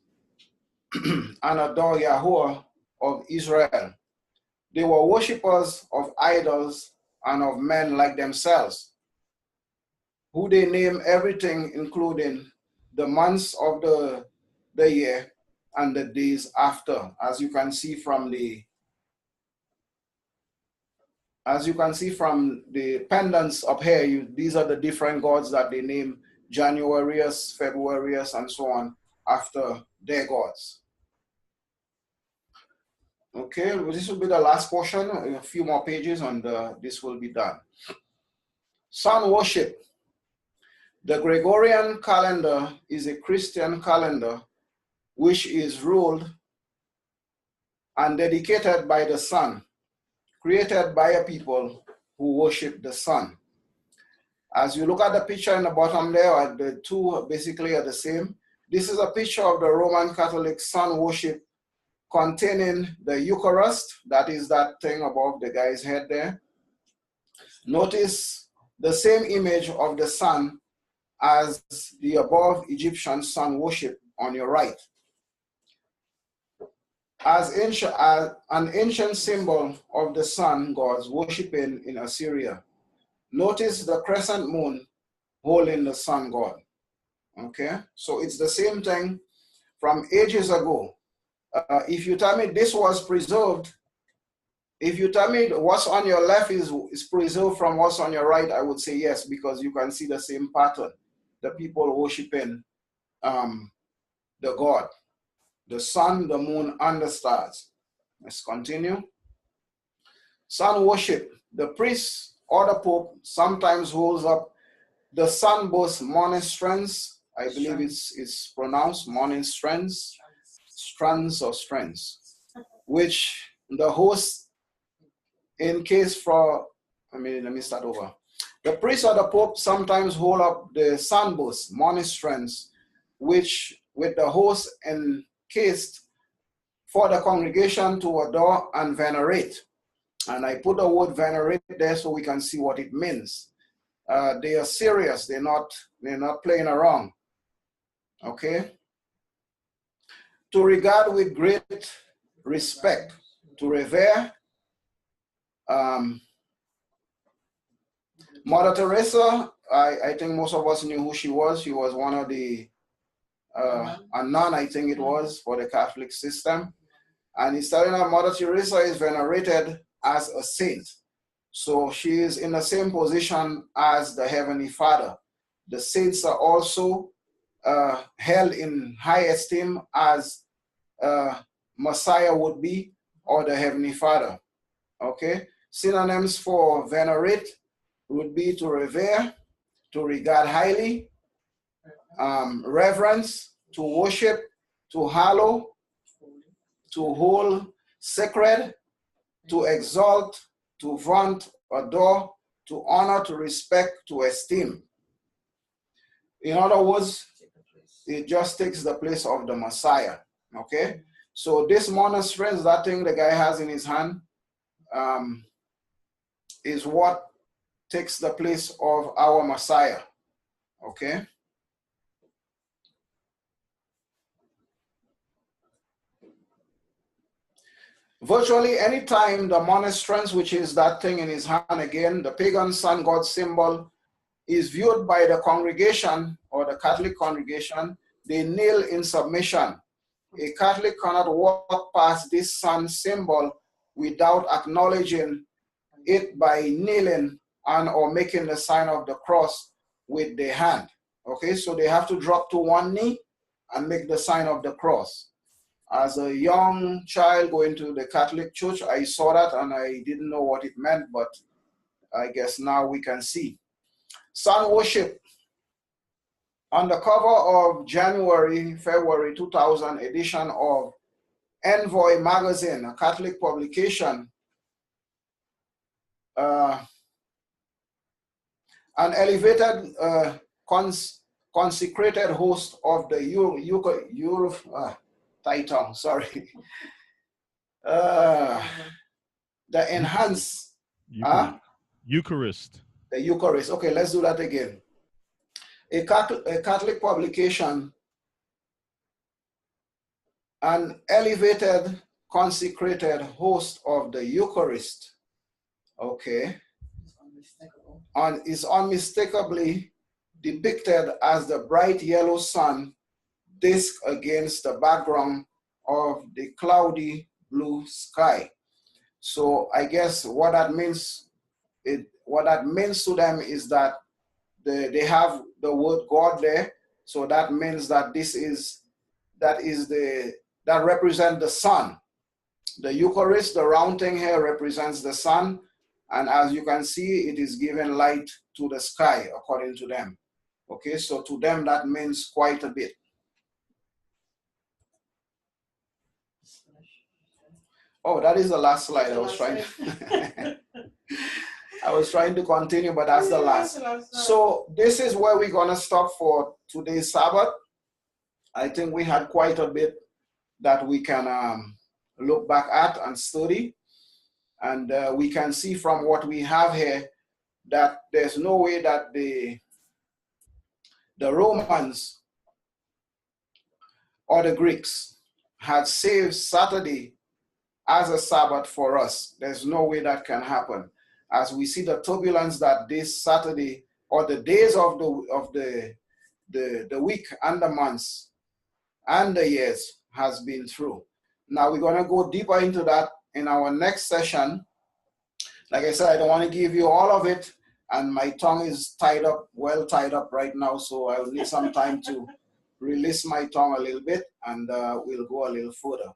and adore Yahuwah of Israel. They were worshippers of idols and of men like themselves, who they name everything, including the months of the year and the days after. As you can see from the pendants up here, these are the different gods that they name: Januarius, Februarius, and so on, after their gods. Okay, well, this will be the last portion, a few more pages, and this will be done. Sun worship. The Gregorian calendar is a Christian calendar which is ruled and dedicated by the sun, created by a people who worship the sun. As you look at the picture in the bottom there, the two basically are the same. This is a picture of the Roman Catholic sun worship containing the Eucharist, that is that thing above the guy's head there. Notice the same image of the sun as the above Egyptian sun worship on your right. As an ancient symbol of the sun gods worshiping in Assyria. Notice the crescent moon holding the sun god. Okay, so it's the same thing from ages ago. If you tell me this was preserved, if you tell me what's on your left is preserved from what's on your right, I would say yes, because you can see the same pattern. The people worshiping the god, the sun, the moon, and the stars. Let's continue. Sun worship. The priest or the pope sometimes holds up the sun-boss monstrance. I believe it's pronounced monstrance, strands or strands, which the host, in case for, let me start over. The priest or the pope sometimes hold up the sun-boss monstrance, which with the host encased for the congregation to adore and venerate. And I put the word venerate there so we can see what it means. They are serious. They're not playing around. Okay. To regard with great respect, to revere. Mother Teresa, I think most of us knew who she was. She was one of the, a nun, I think it was, for the Catholic system. And he's telling her Mother Teresa is venerated as a saint. So she is in the same position as the Heavenly Father. The saints are also held in high esteem as Messiah would be, or the Heavenly Father. Okay? Synonyms for venerate would be to revere, to regard highly, reverence, to worship, to hallow, to hold sacred, to exalt, to vaunt, adore, to honor, to respect, to esteem. In other words, it just takes the place of the Messiah. Okay? So this monastress, that thing the guy has in his hand, is what takes the place of our Messiah. Okay? Virtually any time the monastress, which is that thing in his hand again, the pagan sun god symbol, is viewed by the congregation or the Catholic congregation, they kneel in submission. A Catholic cannot walk past this sun symbol without acknowledging it by kneeling and or making the sign of the cross with their hand. Okay, so they have to drop to one knee and make the sign of the cross. As a young child going to the Catholic Church, I saw that and I didn't know what it meant, but I guess now we can see. Sun worship. On the cover of February 2000 edition of Envoy magazine, a Catholic publication, an elevated consecrated host of the the enhanced Eucharist. The Eucharist. Okay, let's do that again. A Catholic publication, an elevated consecrated host of the Eucharist, okay, and is unmistakably depicted as the bright yellow sun disk against the background of the cloudy blue sky. So I guess what that means to them is that they have the word God there. So that means that that represents the sun. The Eucharist, the round thing here, represents the sun. And as you can see, it is giving light to the sky, according to them. Okay, so to them, that means quite a bit. Oh, that is the last slide. I was trying to continue, but that's the last. So this is where we're going to stop for today's Sabbath. I think we had quite a bit that we can look back at and study. And we can see from what we have here that there's no way that the Romans or the Greeks had saved Saturday as a Sabbath for us. There's no way that can happen. As we see the turbulence that this Saturday or the days of the week and the months and the years has been through. Now we're going to go deeper into that in our next session. Like I said, I don't want to give you all of it, and my tongue is well tied up right now, so I will need some time to release my tongue a little bit, and we'll go a little further.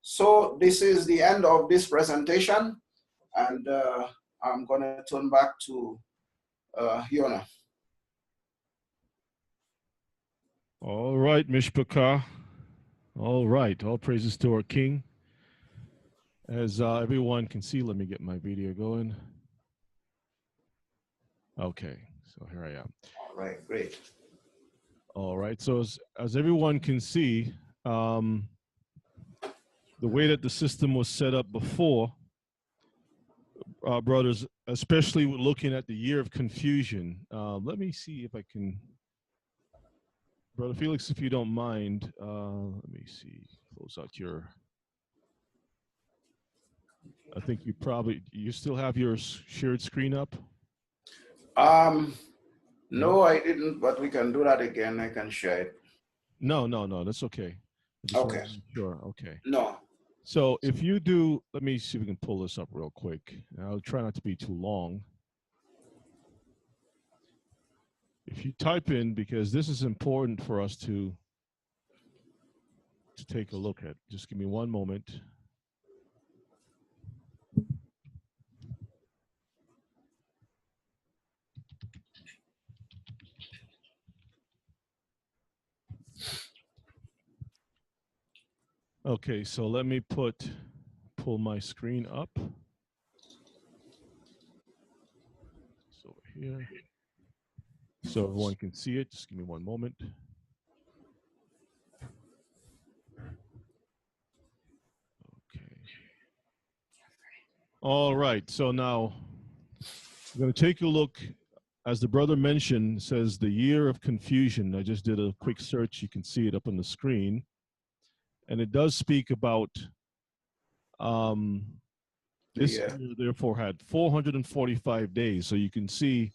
So this is the end of this presentation, and I'm going to turn back to Yona. All right, Mishpachah. All right, all praises to our King. As everyone can see, let me get my video going. Okay, so here I am. All right, great. All right, so as everyone can see, the way that the system was set up before, brothers, especially looking at the year of confusion. Let me see if I can, Brother Felix, if you don't mind, let me see, close out your, I think you still have your shared screen up? No, I didn't, but we can do that again. I can share it. No, that's okay. Okay. Sure, okay. No. So if you do, let me see if we can pull this up real quick. I'll try not to be too long. If you type in, because this is important for us to take a look at. Just give me one moment. Okay, so let me pull my screen up. It's over here. So everyone can see it. Just give me one moment. Okay. All right. So now I'm going to take a look. As the brother mentioned, it says the year of confusion. I just did a quick search. You can see it up on the screen. And it does speak about this Yeah. year, therefore, had 445 days. So you can see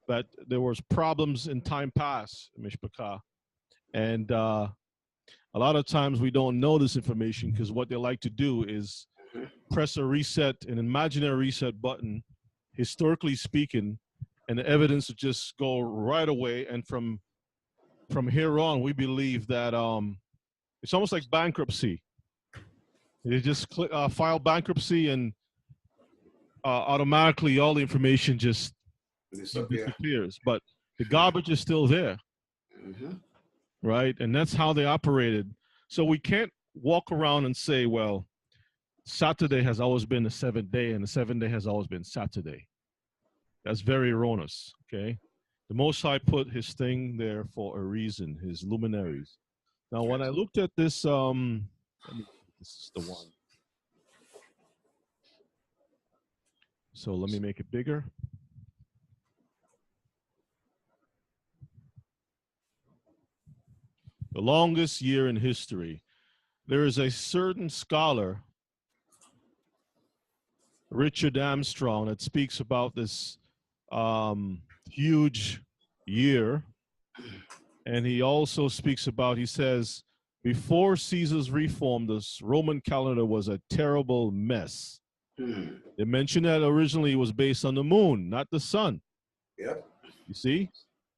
that there was problems in time past, Mishpachah. And a lot of times we don't know this information because what they like to do is press a reset, an imaginary reset button, historically speaking, and the evidence would just go right away. And from here on, we believe that it's almost like bankruptcy. They just click, file bankruptcy, and automatically all the information just disappears. But the garbage is still there, right? And that's how they operated. So we can't walk around and say, well, Saturday has always been the seventh day, and the seventh day has always been Saturday. That's very erroneous, okay? The Most High put his thing there for a reason, his luminaries. Now, when I looked at this, this is the one. So let me make it bigger. The longest year in history. There is a certain scholar, Richard Armstrong, that speaks about this huge year. And he also speaks about, he says, before Caesar's reform, this Roman calendar was a terrible mess. They mentioned that originally it was based on the moon, not the sun. Yep. You see?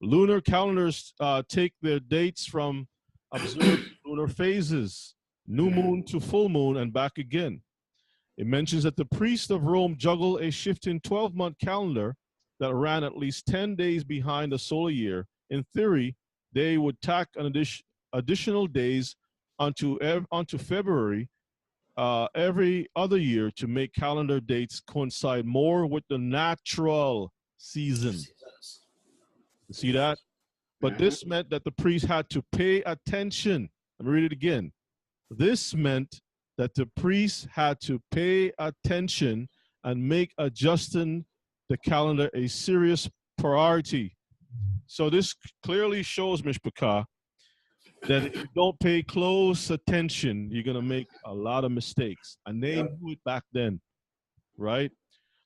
Lunar calendars take their dates from observed lunar phases, new moon to full moon, and back again. It mentions that the priests of Rome juggled a shifting 12-month calendar that ran at least 10 days behind the solar year. In theory, they would tack an additional days onto February every other year to make calendar dates coincide more with the natural season. You see that? But this meant that the priest had to pay attention. Let me read it again. This meant that the priest had to pay attention and make adjusting the calendar a serious priority. So this clearly shows, Mishpachah, that if you don't pay close attention, you're going to make a lot of mistakes. And they knew it back then, right?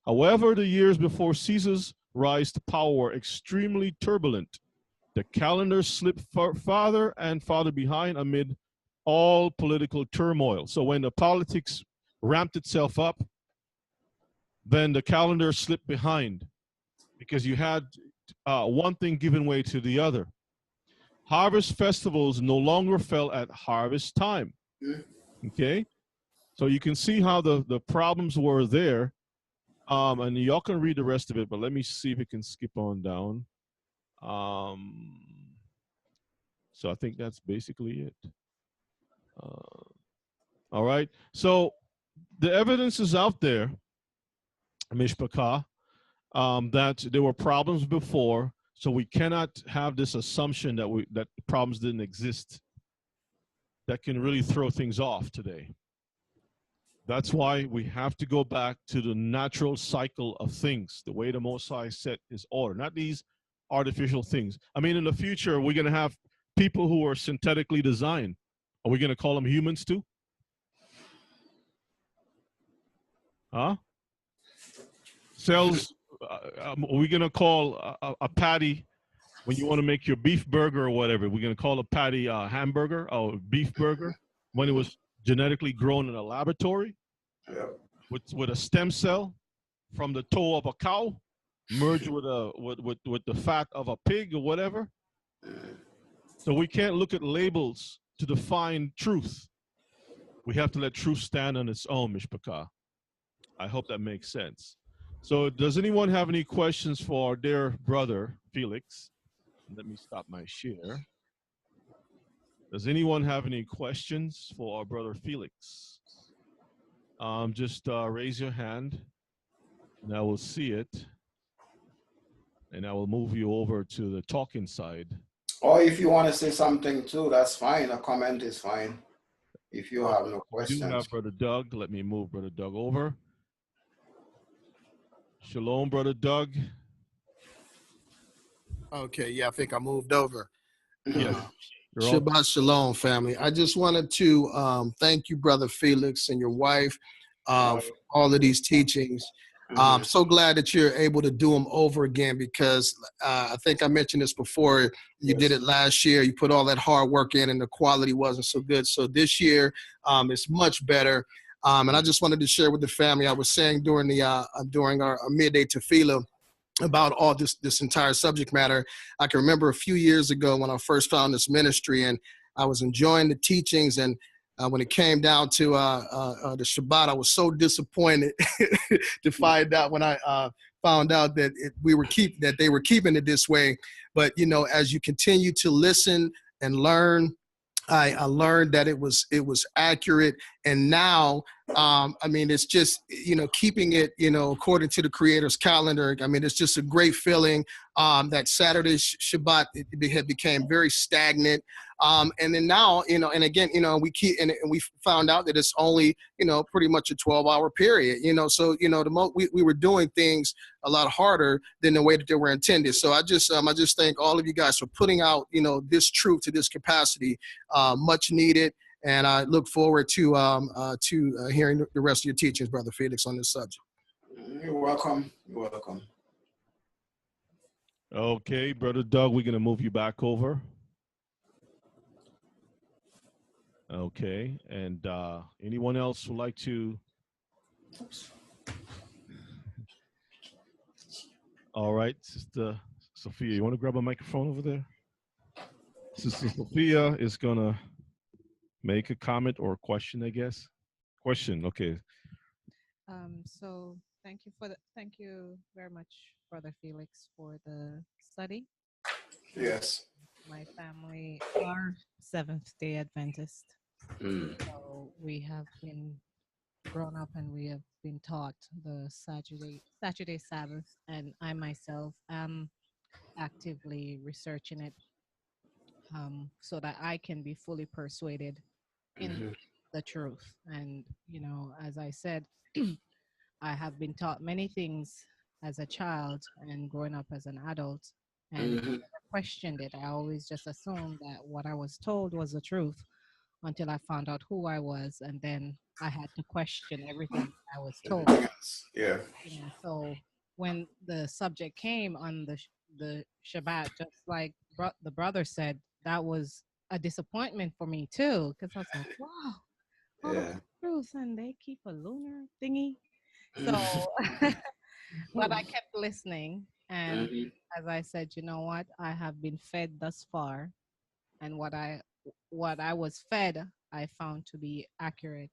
However, the years before Caesar's rise to power were extremely turbulent. The calendar slipped farther and farther behind amid all political turmoil. So when the politics ramped itself up, then the calendar slipped behind because you had one thing giving way to the other. Harvest festivals no longer fell at harvest time. Okay? So you can see how the problems were there. And y'all can read the rest of it, but let me see if it can skip on down. So I think that's basically it. All right. So the evidence is out there, Mishpachah, that there were problems before. So we cannot have this assumption that problems didn't exist. That can really throw things off today. That's why we have to go back to the natural cycle of things, the way the Most High set his order, not these artificial things. I mean, in the future, we're going to have people who are synthetically designed. Are we going to call them humans too? Huh? Cells, are we going to call a patty, when you want to make your beef burger or whatever, we're going to call a patty hamburger or beef burger when it was genetically grown in a laboratory with a stem cell from the toe of a cow merged with the fat of a pig or whatever. So we can't look at labels to define truth. We have to let truth stand on its own, Mishpachah. I hope that makes sense. So does anyone have any questions for our dear brother, Felix? Let me stop my share. Does anyone have any questions for our brother Felix? Just raise your hand, and I will see it, and I will move you over to the talking side. Or if you want to say something too, that's fine. A comment is fine. If you have no We do questions. have Brother Doug. Let me move Brother Doug over. Shalom, Brother Doug. Okay, yeah, I think I moved over. Yes. You're all Shabbat Shalom, family. I just wanted to thank you, Brother Felix, and your wife for all of these teachings. I'm so glad that you're able to do them over again because I think I mentioned this before. You did it last year. You put all that hard work in and the quality wasn't so good. So this year it's much better. And I just wanted to share with the family. I was saying during our midday tefillah about all this entire subject matter. I can remember a few years ago when I first found this ministry and I was enjoying the teachings, and when it came down to the Shabbat, I was so disappointed to find out when I found out that they were keeping it this way. But as you continue to listen and learn, I learned that it was accurate, and now it's just keeping it according to the Creator's calendar. I mean, it's just a great feeling. That Saturday Shabbat it had became very stagnant, and then now and again we found out that it's only pretty much a 12-hour period. So we were doing things a lot harder than the way that they were intended. So I just thank all of you guys for putting out this truth to this capacity, much needed. And I look forward to hearing the rest of your teachings, Brother Felix, on this subject. You're welcome. You're welcome. okay, Brother Doug. We're gonna move you back over. Okay, and anyone else would like to? Oops. All right, Sister Sophia, you want to grab a microphone over there? Sister Sophia is gonna make a comment or a question, I guess. Question, okay. So thank you very much, Brother Felix, for the study. Yes. My family are Seventh-day Adventist. So we have been grown up and we have been taught the Saturday Sabbath, and I myself am actively researching it so that I can be fully persuaded in the truth. And as I said, I have been taught many things as a child and growing up as an adult, and I never questioned it. I always just assumed that what I was told was the truth until I found out who I was, and then I had to question everything I was told. Yeah. So when the subject came on the Shabbat, just like the brother said, that was a disappointment for me too, because I was like, wow, all the truth, and they keep a lunar thingy. So, but I kept listening, and as I said, you know what? I have been fed thus far, and what I was fed, I found to be accurate.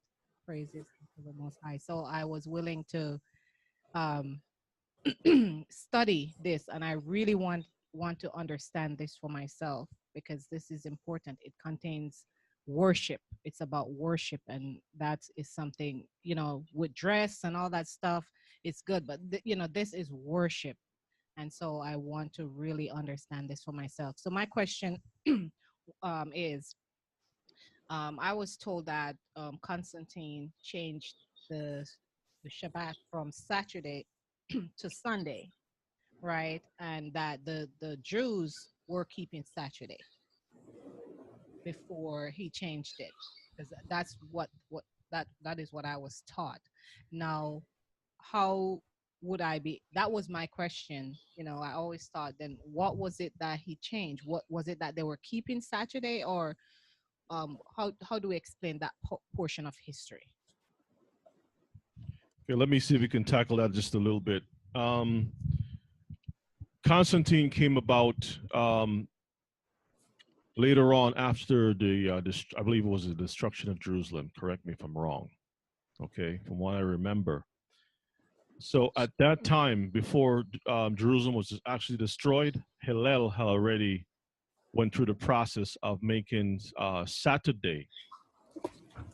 Praises to the Most High. So I was willing to study this, and I really want to understand this for myself because this is important. It contains worship. It's about worship, and that is something with dress and all that stuff. It's good, but this is worship, and so I want to really understand this for myself. So my question is, I was told that Constantine changed the Shabbat from Saturday to Sunday, right? And that the Jews were keeping Saturday before he changed it, because that's that is what I was taught. Now, how would I be? That was my question. I always thought, then what was it that he changed? What was it that they were keeping Saturday, or how do we explain that portion of history? Okay, let me see if we can tackle that just a little bit. Constantine came about later on after I believe it was the destruction of Jerusalem. Correct me if I'm wrong. Okay, from what I remember. So at that time, before Jerusalem was actually destroyed, Hillel had already went through the process of making Saturday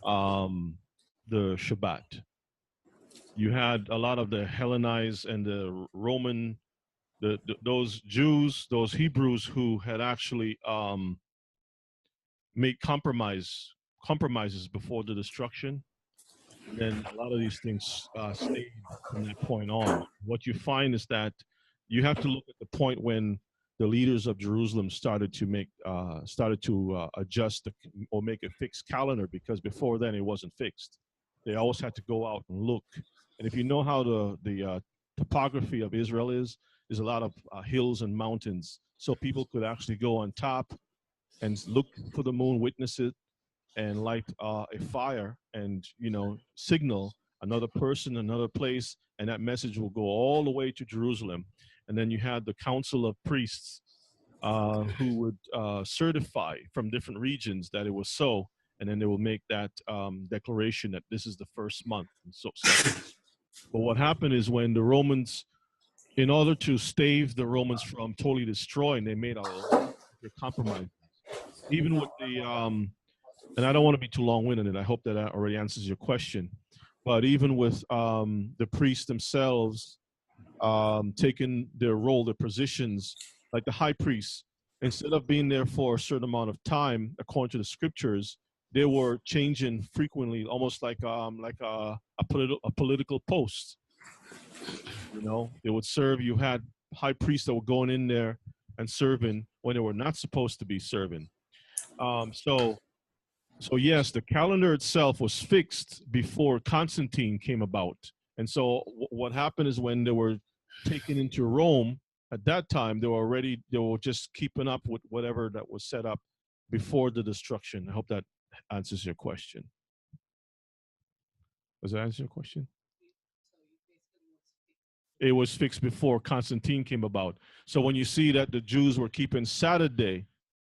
the Shabbat. You had a lot of the Hellenized and the Roman, those Jews, those Hebrews who had actually made compromises before the destruction. And then a lot of these things stayed from that point on. What you find is that you have to look at the point when the leaders of Jerusalem started to adjust or make a fixed calendar, because before then it wasn't fixed. They always had to go out and look. And if you know how the topography of Israel is, there's a lot of hills and mountains, so people could actually go on top and look for the moon, witness it, and light a fire, and signal another person, another place, and that message will go all the way to Jerusalem. And then you had the council of priests who would certify from different regions that it was so, and then they will make that declaration that this is the first month, and so. But what happened is, when the Romans, in order to stave the Romans from totally destroying, they made a lot of compromises. Even with the and I don't want to be too long-winded, and I hope that already answers your question. But even with the priests themselves taking their role, their positions, like the high priest, instead of being there for a certain amount of time, according to the scriptures, they were changing frequently, almost like a political post. They would serve. You had high priests that were going in there and serving when they were not supposed to be serving. So yes, the calendar itself was fixed before Constantine came about. And so what happened is, when they were taken into Rome, at that time, they were just keeping up with whatever that was set up before the destruction. I hope that answers your question. Does that answer your question? It was fixed before Constantine came about. So when you see that the Jews were keeping Saturday,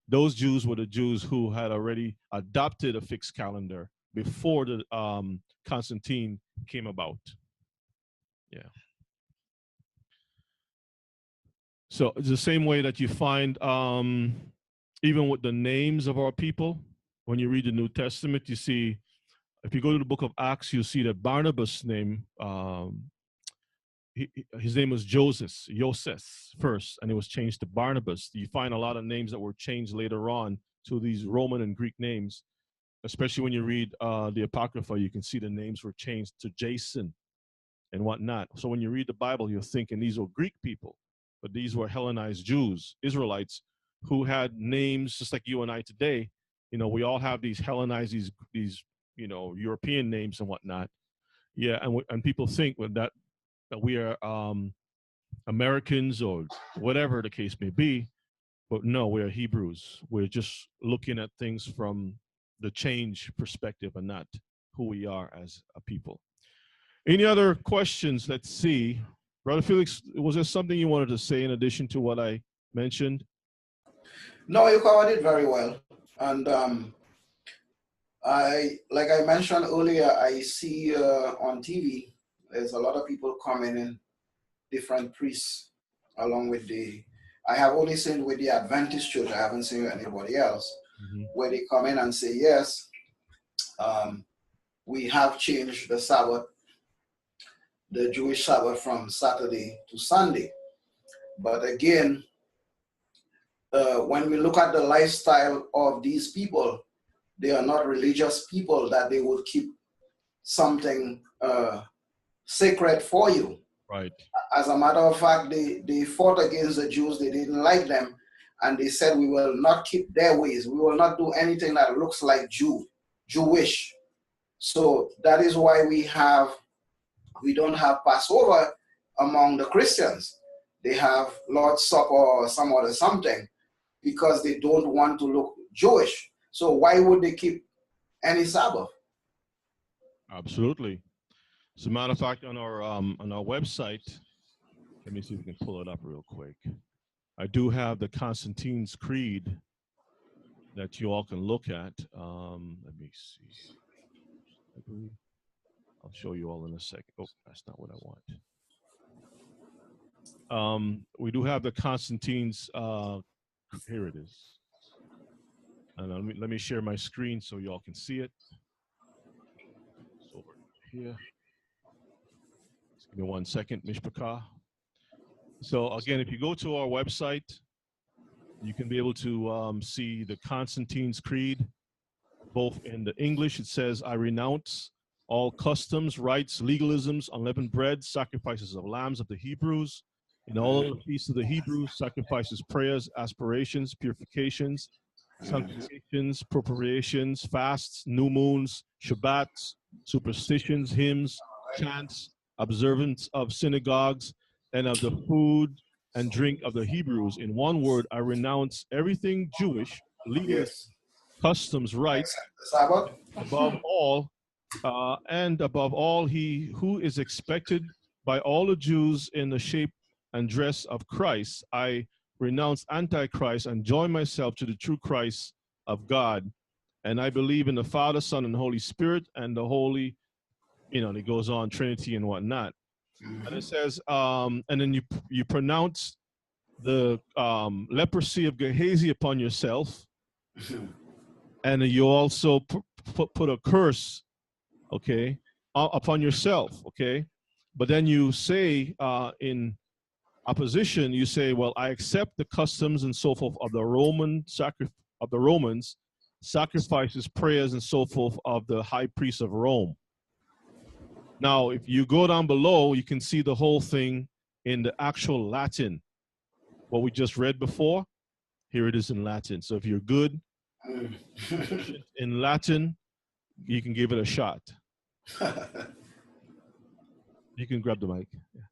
those Jews were the Jews who had already adopted a fixed calendar before the Constantine came about. Yeah. So it's the same way that you find, even with the names of our people, when you read the New Testament, you see, if you go to the book of Acts, you see that Barnabas' name, his name was Joseph first, and it was changed to Barnabas. You find a lot of names that were changed later on to these Roman and Greek names, especially when you read the Apocrypha. You can see the names were changed to Jason and whatnot. So when you read the Bible, you're thinking these were Greek people, but these were Hellenized Jews, Israelites, who had names just like you and I today. We all have these Hellenized, these European names and whatnot. Yeah, and people think that we are Americans or whatever the case may be, but no, we are Hebrews. We're just looking at things from the change perspective and not who we are as a people. Any other questions? Let's see. Brother Felix, was there something you wanted to say in addition to what I mentioned? No, you covered it very well. And like I mentioned earlier, I see on TV, there's a lot of people coming in, different priests, along with I have only seen with the Adventist church, I haven't seen anybody else, where they come in and say, yes, we have changed the Sabbath, the Jewish Sabbath, from Saturday to Sunday. But again, when we look at the lifestyle of these people, they are not religious people that they would keep something sacred for you. Right. As a matter of fact, they fought against the Jews. They didn't like them. And they said, we will not keep their ways. We will not do anything that looks like Jewish. So that is why we don't have Passover among the Christians. They have Lord's Supper or some other something, because they don't want to look Jewish. So why would they keep any Sabbath? Absolutely. As a matter of fact, on our website, let me see if we can pull it up real quick. I do have the Constantine's Creed that you all can look at. Let me see. I'll show you all in a second. Oh, that's not what I want. We do have the Constantine's, here it is. And let me share my screen so y'all can see it. It's over here. Just give me 1 second, Mishpachah. So again, if you go to our website, you can be able to see the Constantine's Creed, both in the English. It says, I renounce all customs, rites, legalisms, unleavened bread, sacrifices of lambs of the Hebrews, in all of the feasts of the Hebrews, sacrifices, prayers, aspirations, purifications, sanctifications, appropriations, fasts, new moons, Shabbats, superstitions, hymns, chants, observance of synagogues, and of the food and drink of the Hebrews. In one word, I renounce everything Jewish, legal customs, rights, above all, he who is expected by all the Jews in the shape and dress of Christ. I renounce Antichrist and join myself to the true Christ of God. And I believe in the Father, Son, and Holy Spirit, and the Holy, and it goes on, Trinity and whatnot. And it says, and then you pronounce the leprosy of Gehazi upon yourself, and you also put a curse, okay, upon yourself, okay. But then you say in opposition, you say, well, I accept the customs and so forth of the Romans, sacrifices, prayers, and so forth of the high priest of Rome. Now, if you go down below, you can see the whole thing in the actual Latin. What we just read before, here it is in Latin. So if you're good in Latin, you can give it a shot. You can grab the mic. Yeah.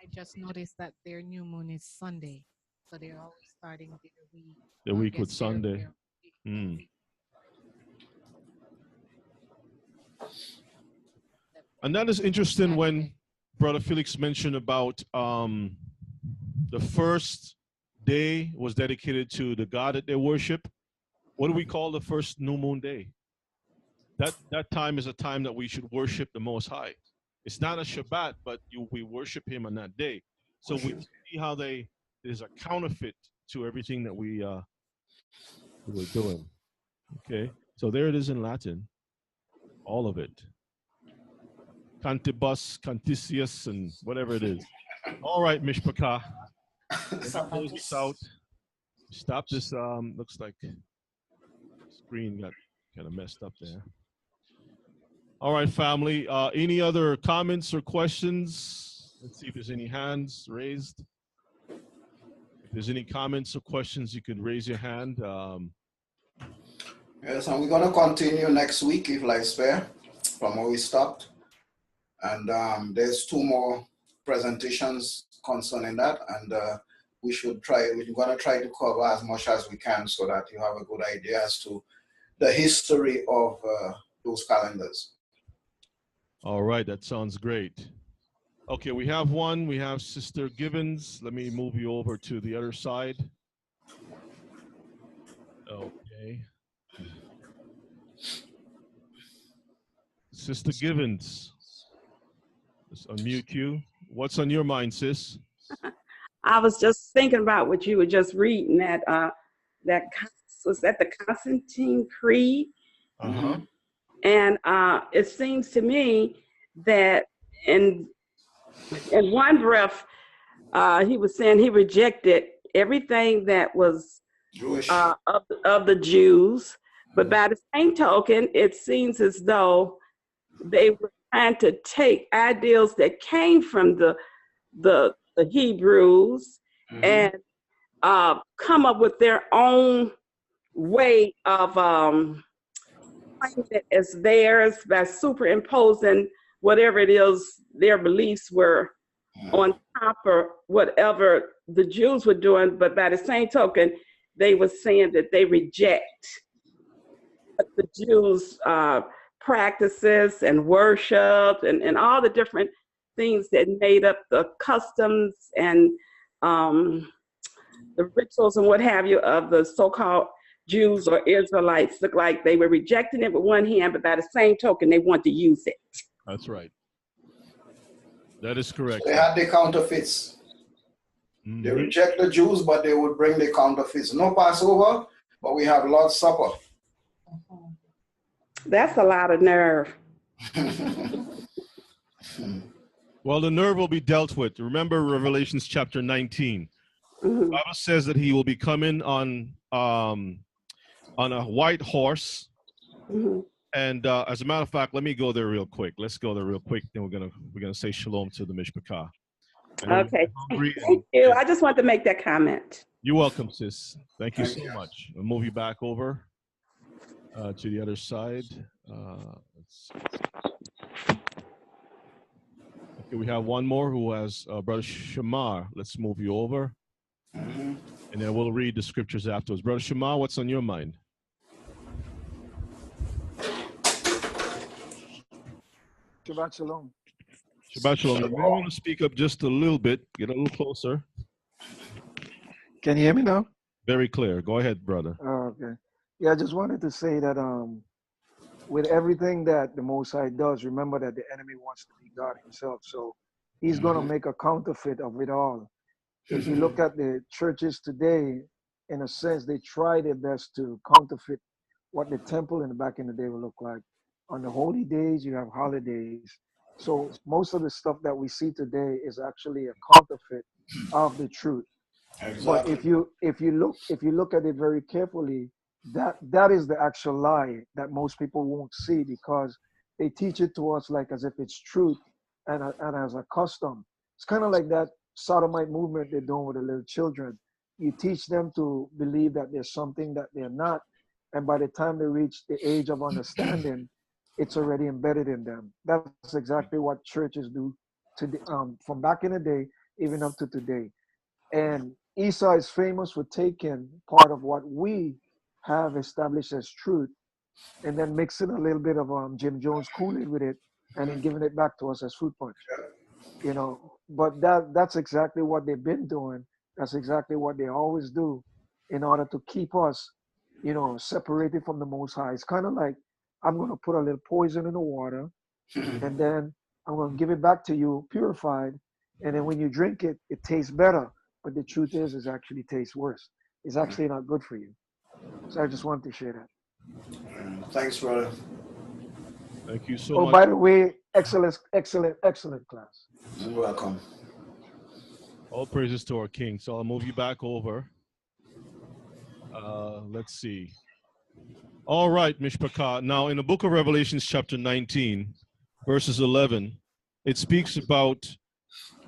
I just noticed that their new moon is Sunday, so they're always starting their week. The week with Sunday. And that is interesting when Brother Felix mentioned about the first day was dedicated to the God that they worship. What do we call the first new moon day? That time is a time that we should worship the Most High. It's not a Shabbat, but we worship Him on that day. So we see how there's a counterfeit to everything that we're doing. Okay, so there it is in Latin, all of it. Cantibus, cantisius, and whatever it is. All right, Mishpachah. Close this out. Stop this. Looks like screen got kind of messed up there. All right, family. Any other comments or questions? Let's see if there's any hands raised. If there's any comments or questions, you could raise your hand. Yes, and we're going to continue next week, if life's spare, from where we stopped. And there's 2 more presentations concerning that, and we're going to try to cover as much as we can so that you have a good idea as to the history of those calendars. All right, that sounds great. Okay, we have one. We have Sister Givens. Let me move you over to the other side. Okay. Sister Givens, let's unmute you. What's on your mind, sis? I was just thinking about what you were just reading, that was that the Constantine Creed? Uh-huh. And it seems to me that in one breath, he was saying he rejected everything that was Jewish of the Jews, but by the same token, it seems as though they were trying to take ideals that came from the Hebrews and come up with their own way of claiming it as theirs by superimposing whatever it is their beliefs were on top of whatever the Jews were doing. But by the same token, they were saying that they reject the Jews' practices and worship and all the different things that made up the customs and the rituals and what have you of the so-called Jews or Israelites. Looked like they were rejecting it with one hand, but by the same token, they want to use it. That's right. That is correct. They had the counterfeits. They reject the Jews, but they would bring the counterfeits. No Passover, but we have Lord's Supper. That's a lot of nerve. Well, the nerve will be dealt with. Remember Revelations chapter 19. The Bible says that he will be coming on a white horse. And as a matter of fact, let me go there real quick. Let's go there real quick. Then we're gonna say shalom to the Mishpachah. Okay. Thank you. I just want to make that comment. You're welcome, sis. Thank you so much. I'll move you back over to the other side. Let's see. Okay, we have one more who has Brother Shamar. Let's move you over. And then we'll read the scriptures afterwards. Brother Shamar, what's on your mind? Shabbat Shalom. Shabbat Shalom. You may want to speak up just a little bit. Get a little closer. Can you hear me now? Very clear. Go ahead, brother. Oh, okay. Yeah, I just wanted to say that with everything that the Most High does, remember that the enemy wants to be God himself. So he's going to make a counterfeit of it all. If you look at the churches today, in a sense, they try their best to counterfeit what the temple back in the day would look like. On the holy days, you have holidays. So most of the stuff that we see today is actually a counterfeit of the truth. Exactly. But if you look at it very carefully, that is the actual lie that most people won't see, because they teach it to us like as if it's truth and as a custom. It's kind of like that sodomite movement they're doing with the little children. You teach them to believe that there's something that they're not, and by the time they reach the age of understanding, it's already embedded in them. That's exactly what churches do today, from back in the day, even up to today. And Esau is famous for taking part of what we have established as truth and then mixing a little bit of Jim Jones Kool-Aid with it and then giving it back to us as fruit punch. You know, but that's exactly what they've been doing. That's exactly what they always do in order to keep us, you know, separated from the Most High. It's kind of like, I'm going to put a little poison in the water and then I'm going to give it back to you purified. And then when you drink it, it tastes better. But the truth is, it actually tastes worse. It's actually not good for you. So I just wanted to share that. Thanks, brother. Thank you so much. Oh, by the way, excellent class. You're welcome. All praises to our King. So I'll move you back over. Let's see. All right, Mishpachah. Now, in the book of Revelations, chapter 19, verses 11, it speaks about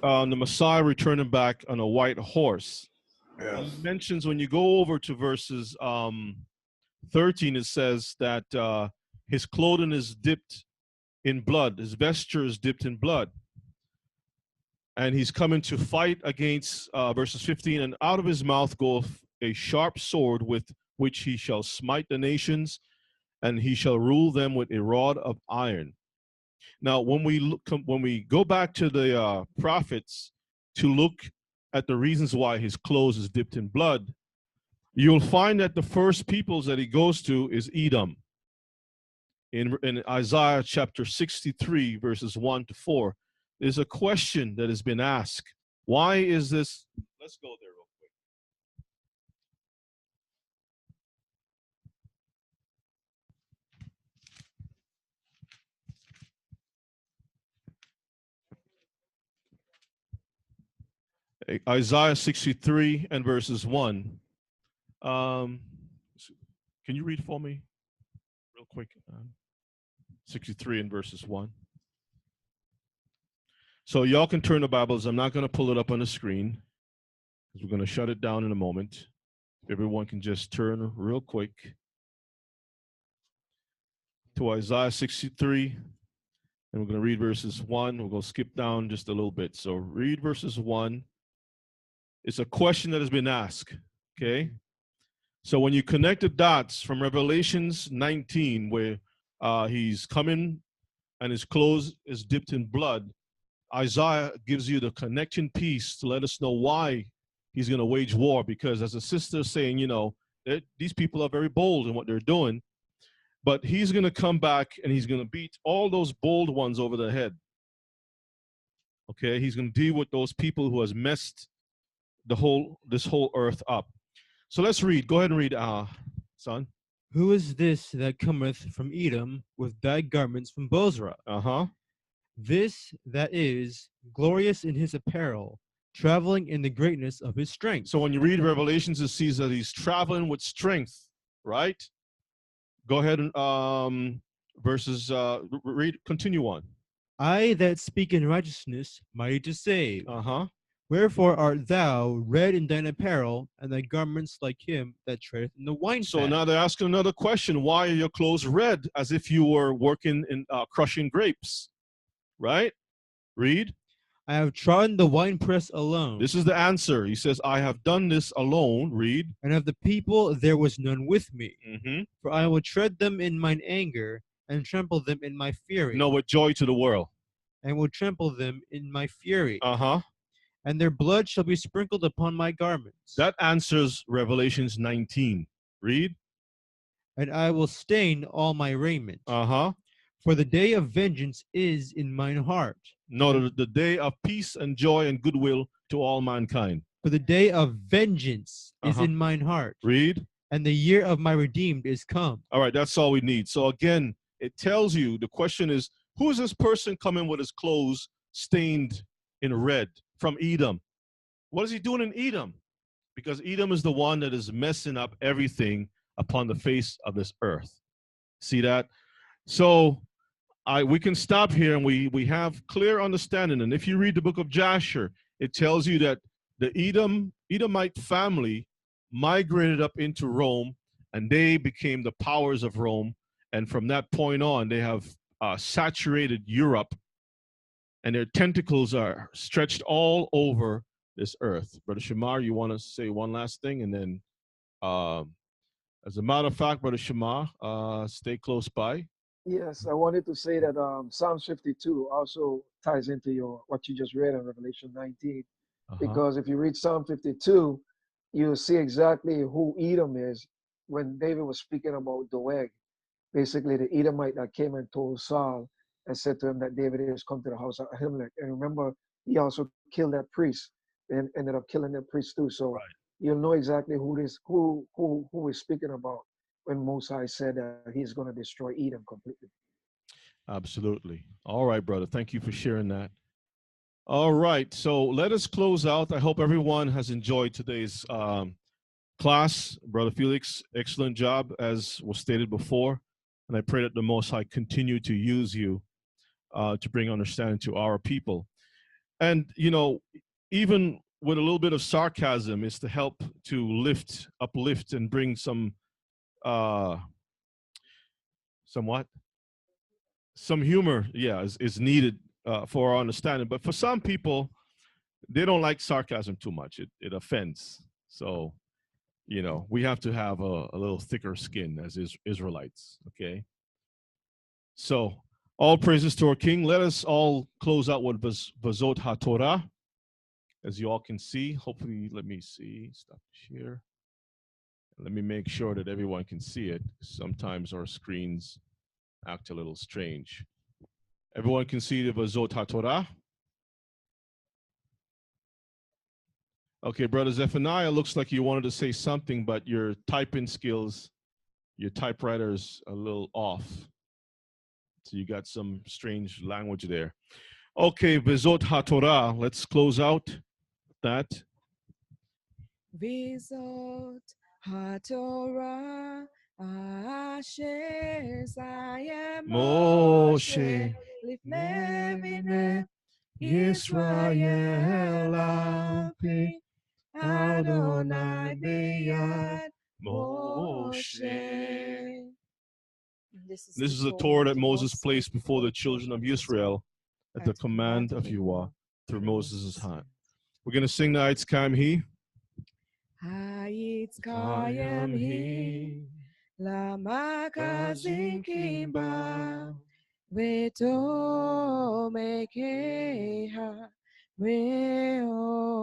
the Messiah returning back on a white horse. Yeah. And it mentions when you go over to verses 13, it says that his clothing is dipped in blood. His vesture is dipped in blood. And he's coming to fight against, verses 15, and out of his mouth goeth a sharp sword with which he shall smite the nations, and he shall rule them with a rod of iron. Now, when we go back to the prophets to look at the reasons why his clothes is dipped in blood, you'll find that the first peoples that he goes to is Edom. In Isaiah chapter 63, verses 1 to 4, there's a question that has been asked. Why is this? Let's go there real quick. Isaiah 63 and verses 1. Can you read for me real quick? 63 and verses 1. So y'all can turn the Bibles. I'm not going to pull it up on the screen because we're going to shut it down in a moment. Everyone can just turn real quick to Isaiah 63, and we're going to read verses 1. We're going to skip down just a little bit. So read verses 1. It's a question that has been asked, okay? So when you connect the dots from Revelations 19, where he's coming and his clothes is dipped in blood, Isaiah gives you the connection piece to let us know why he's going to wage war, because as a sister saying, you know, these people are very bold in what they're doing, but he's going to come back and he's going to beat all those bold ones over the head. Okay, he's going to deal with those people who has messed this whole earth up. So let's read. Go ahead and read son? Who is this that cometh from Edom with dyed garments from Bozrah? This that is glorious in his apparel, traveling in the greatness of his strength. So when you read Revelations, it sees that he's traveling with strength, right? Go ahead and verses, read, continue on. I that speak in righteousness, mighty to save. Wherefore art thou red in thine apparel, and thy garments like him that treadeth in the wine So fat? now they're asking another question. Why are your clothes red, as if you were working in crushing grapes? Right? Read. I have trodden the winepress alone. This is the answer. He says, I have done this alone. Read. And of the people there was none with me. For I will tread them in mine anger, and trample them in my fury. No, with joy to the world. And will trample them in my fury. And their blood shall be sprinkled upon my garments. That answers Revelations 19. Read. And I will stain all my raiment. For the day of vengeance is in mine heart. No, the day of peace and joy and goodwill to all mankind. For the day of vengeance is in mine heart. Read. And the year of my redeemed is come. All right, that's all we need. So again, it tells you, the question is, who is this person coming with his clothes stained in red from Edom? What is he doing in Edom? Because Edom is the one that is messing up everything upon the face of this earth. See that? So we can stop here, and we have clear understanding. And if you read the book of Jasher, it tells you that the Edomite family migrated up into Rome, and they became the powers of Rome. And from that point on, they have saturated Europe, and their tentacles are stretched all over this earth. Brother Shamar, you want to say one last thing? And then, as a matter of fact, Brother Shamar, stay close by. Yes, I wanted to say that Psalms 52 also ties into what you just read in Revelation 19. Because if you read Psalm 52, you'll see exactly who Edom is when David was speaking about Doeg. Basically, the Edomite that came and told Saul and said to him that David has come to the house of Ahimelech. And remember, he also killed that priest and ended up killing that priest too. So you'll know exactly who we're speaking about when Mosai said that he's going to destroy Edom completely. Absolutely. All right, brother. Thank you for sharing that. All right. So let us close out. I hope everyone has enjoyed today's class. Brother Felix, excellent job, as was stated before. And I pray that the Most High continue to use you to bring understanding to our people. And, you know, even with a little bit of sarcasm is to help to uplift, and bring some humor, is needed for our understanding. But for some people, they don't like sarcasm too much. It offends. So, you know, we have to have a little thicker skin as Israelites, okay? So, all praises to our King. Let us all close out with Vazot HaTorah. As you all can see, hopefully, let me see, stop here. Let me make sure that everyone can see it. Sometimes our screens act a little strange. Everyone can see the Vazot HaTorah? Okay, Brother Zephaniah, looks like you wanted to say something, but your typing skills, your typewriter's a little off. So you got some strange language there. Okay, Vazot HaTorah, let's close out that. Vazot HaTorah Asher Zayim Moshe Lifnei Yisrael Api Adonai B'yad Moshe. This is the Torah that Moses placed before the children of Israel at the command of Yahuwah through Moses' hand. We're going to sing the Eitz Kaim He. Eitz Kaim He Lama Kazinkim Ba Veto Mekeha Veosha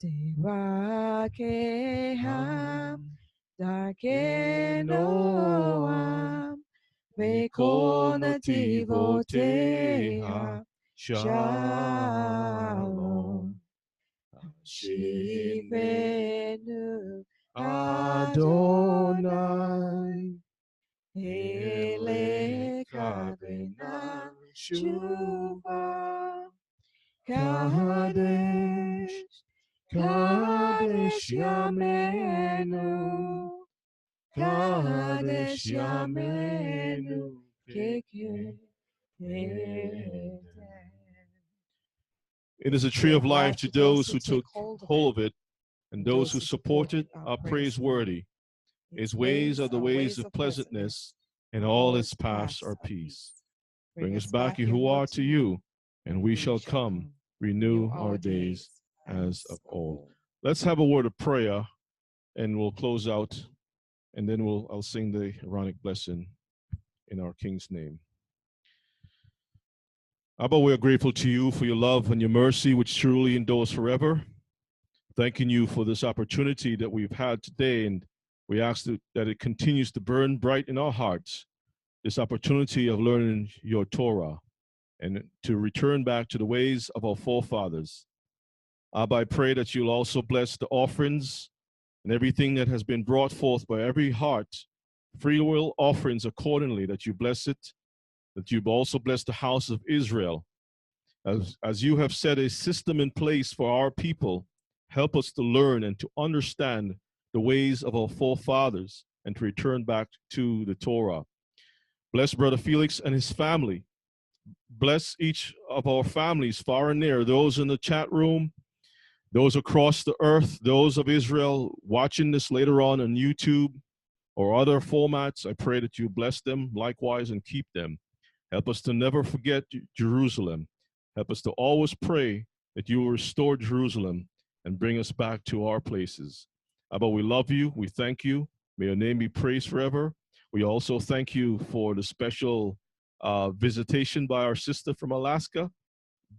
Tevakeha Darkenoam Vekol Nativoteha Shalom Shivenu Adonai Eleka benan shuva. Kadesh, Kadesh Yamenu, Kadesh Yamenu, Keke. It is a tree of life to those who took hold of it, and those who support it are praiseworthy. Its ways are the ways of pleasantness, and all its paths are peace. Bring us back, Yahuwah, to you, and we shall come, renew our days as of old. Let's have a word of prayer, and we'll close out, and then I'll sing the Aaronic blessing in our King's name. Abba, we are grateful to you for your love and your mercy, which truly endures forever. Thanking you for this opportunity that we've had today, and we ask that it continues to burn bright in our hearts, this opportunity of learning your Torah and to return back to the ways of our forefathers. Abba, I pray that you'll also bless the offerings and everything that has been brought forth by every heart, free will offerings accordingly, that you bless it, that you also bless the house of Israel. As you have set a system in place for our people, help us to learn and to understand the ways of our forefathers and to return back to the Torah. Bless Brother Felix and his family. Bless each of our families far and near, those in the chat room, those across the earth, those of Israel watching this later on YouTube or other formats. I pray that you bless them likewise and keep them. Help us to never forget Jerusalem. Help us to always pray that you will restore Jerusalem and bring us back to our places. Abba, we love you. We thank you. May your name be praised forever. We also thank you for the special visitation by our sister from Alaska.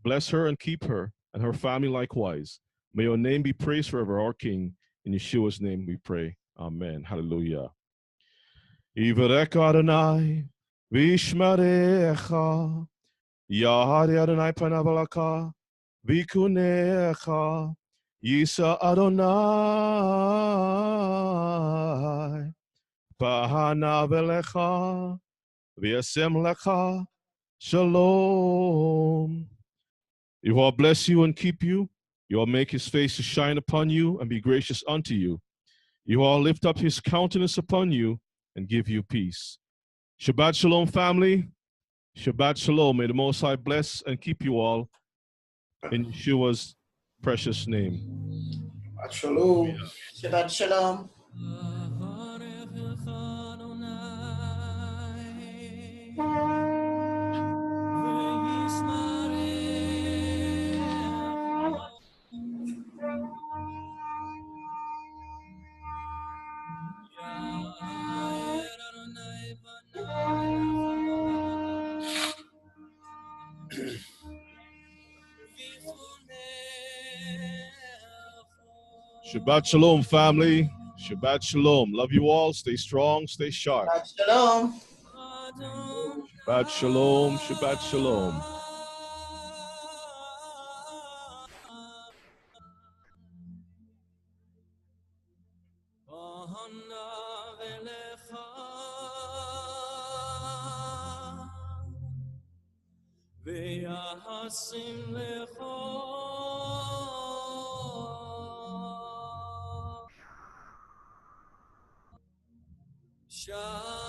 Bless her and keep her and her family likewise. May your name be praised forever, our King. In Yeshua's name we pray. Amen. Hallelujah. Yivarech Adonai v'yishmerecha. Yahari Adonai panav alaka v'ikunecha. Yisa Adonai panav elecha v'yasem lecha shalom. Yahuwah bless you and keep you. Yahuwah make his face to shine upon you and be gracious unto you. Yahuwah lift up his countenance upon you and give you peace. Shabbat shalom, family. Shabbat shalom. May the Most High bless and keep you all in Yeshua's precious name. Shabbat shalom. Shabbat shalom. Shabbat shalom, family. Shabbat shalom. Love you all. Stay strong. Stay sharp. Shabbat shalom. Shabbat shalom. Shabbat shalom. Shalom.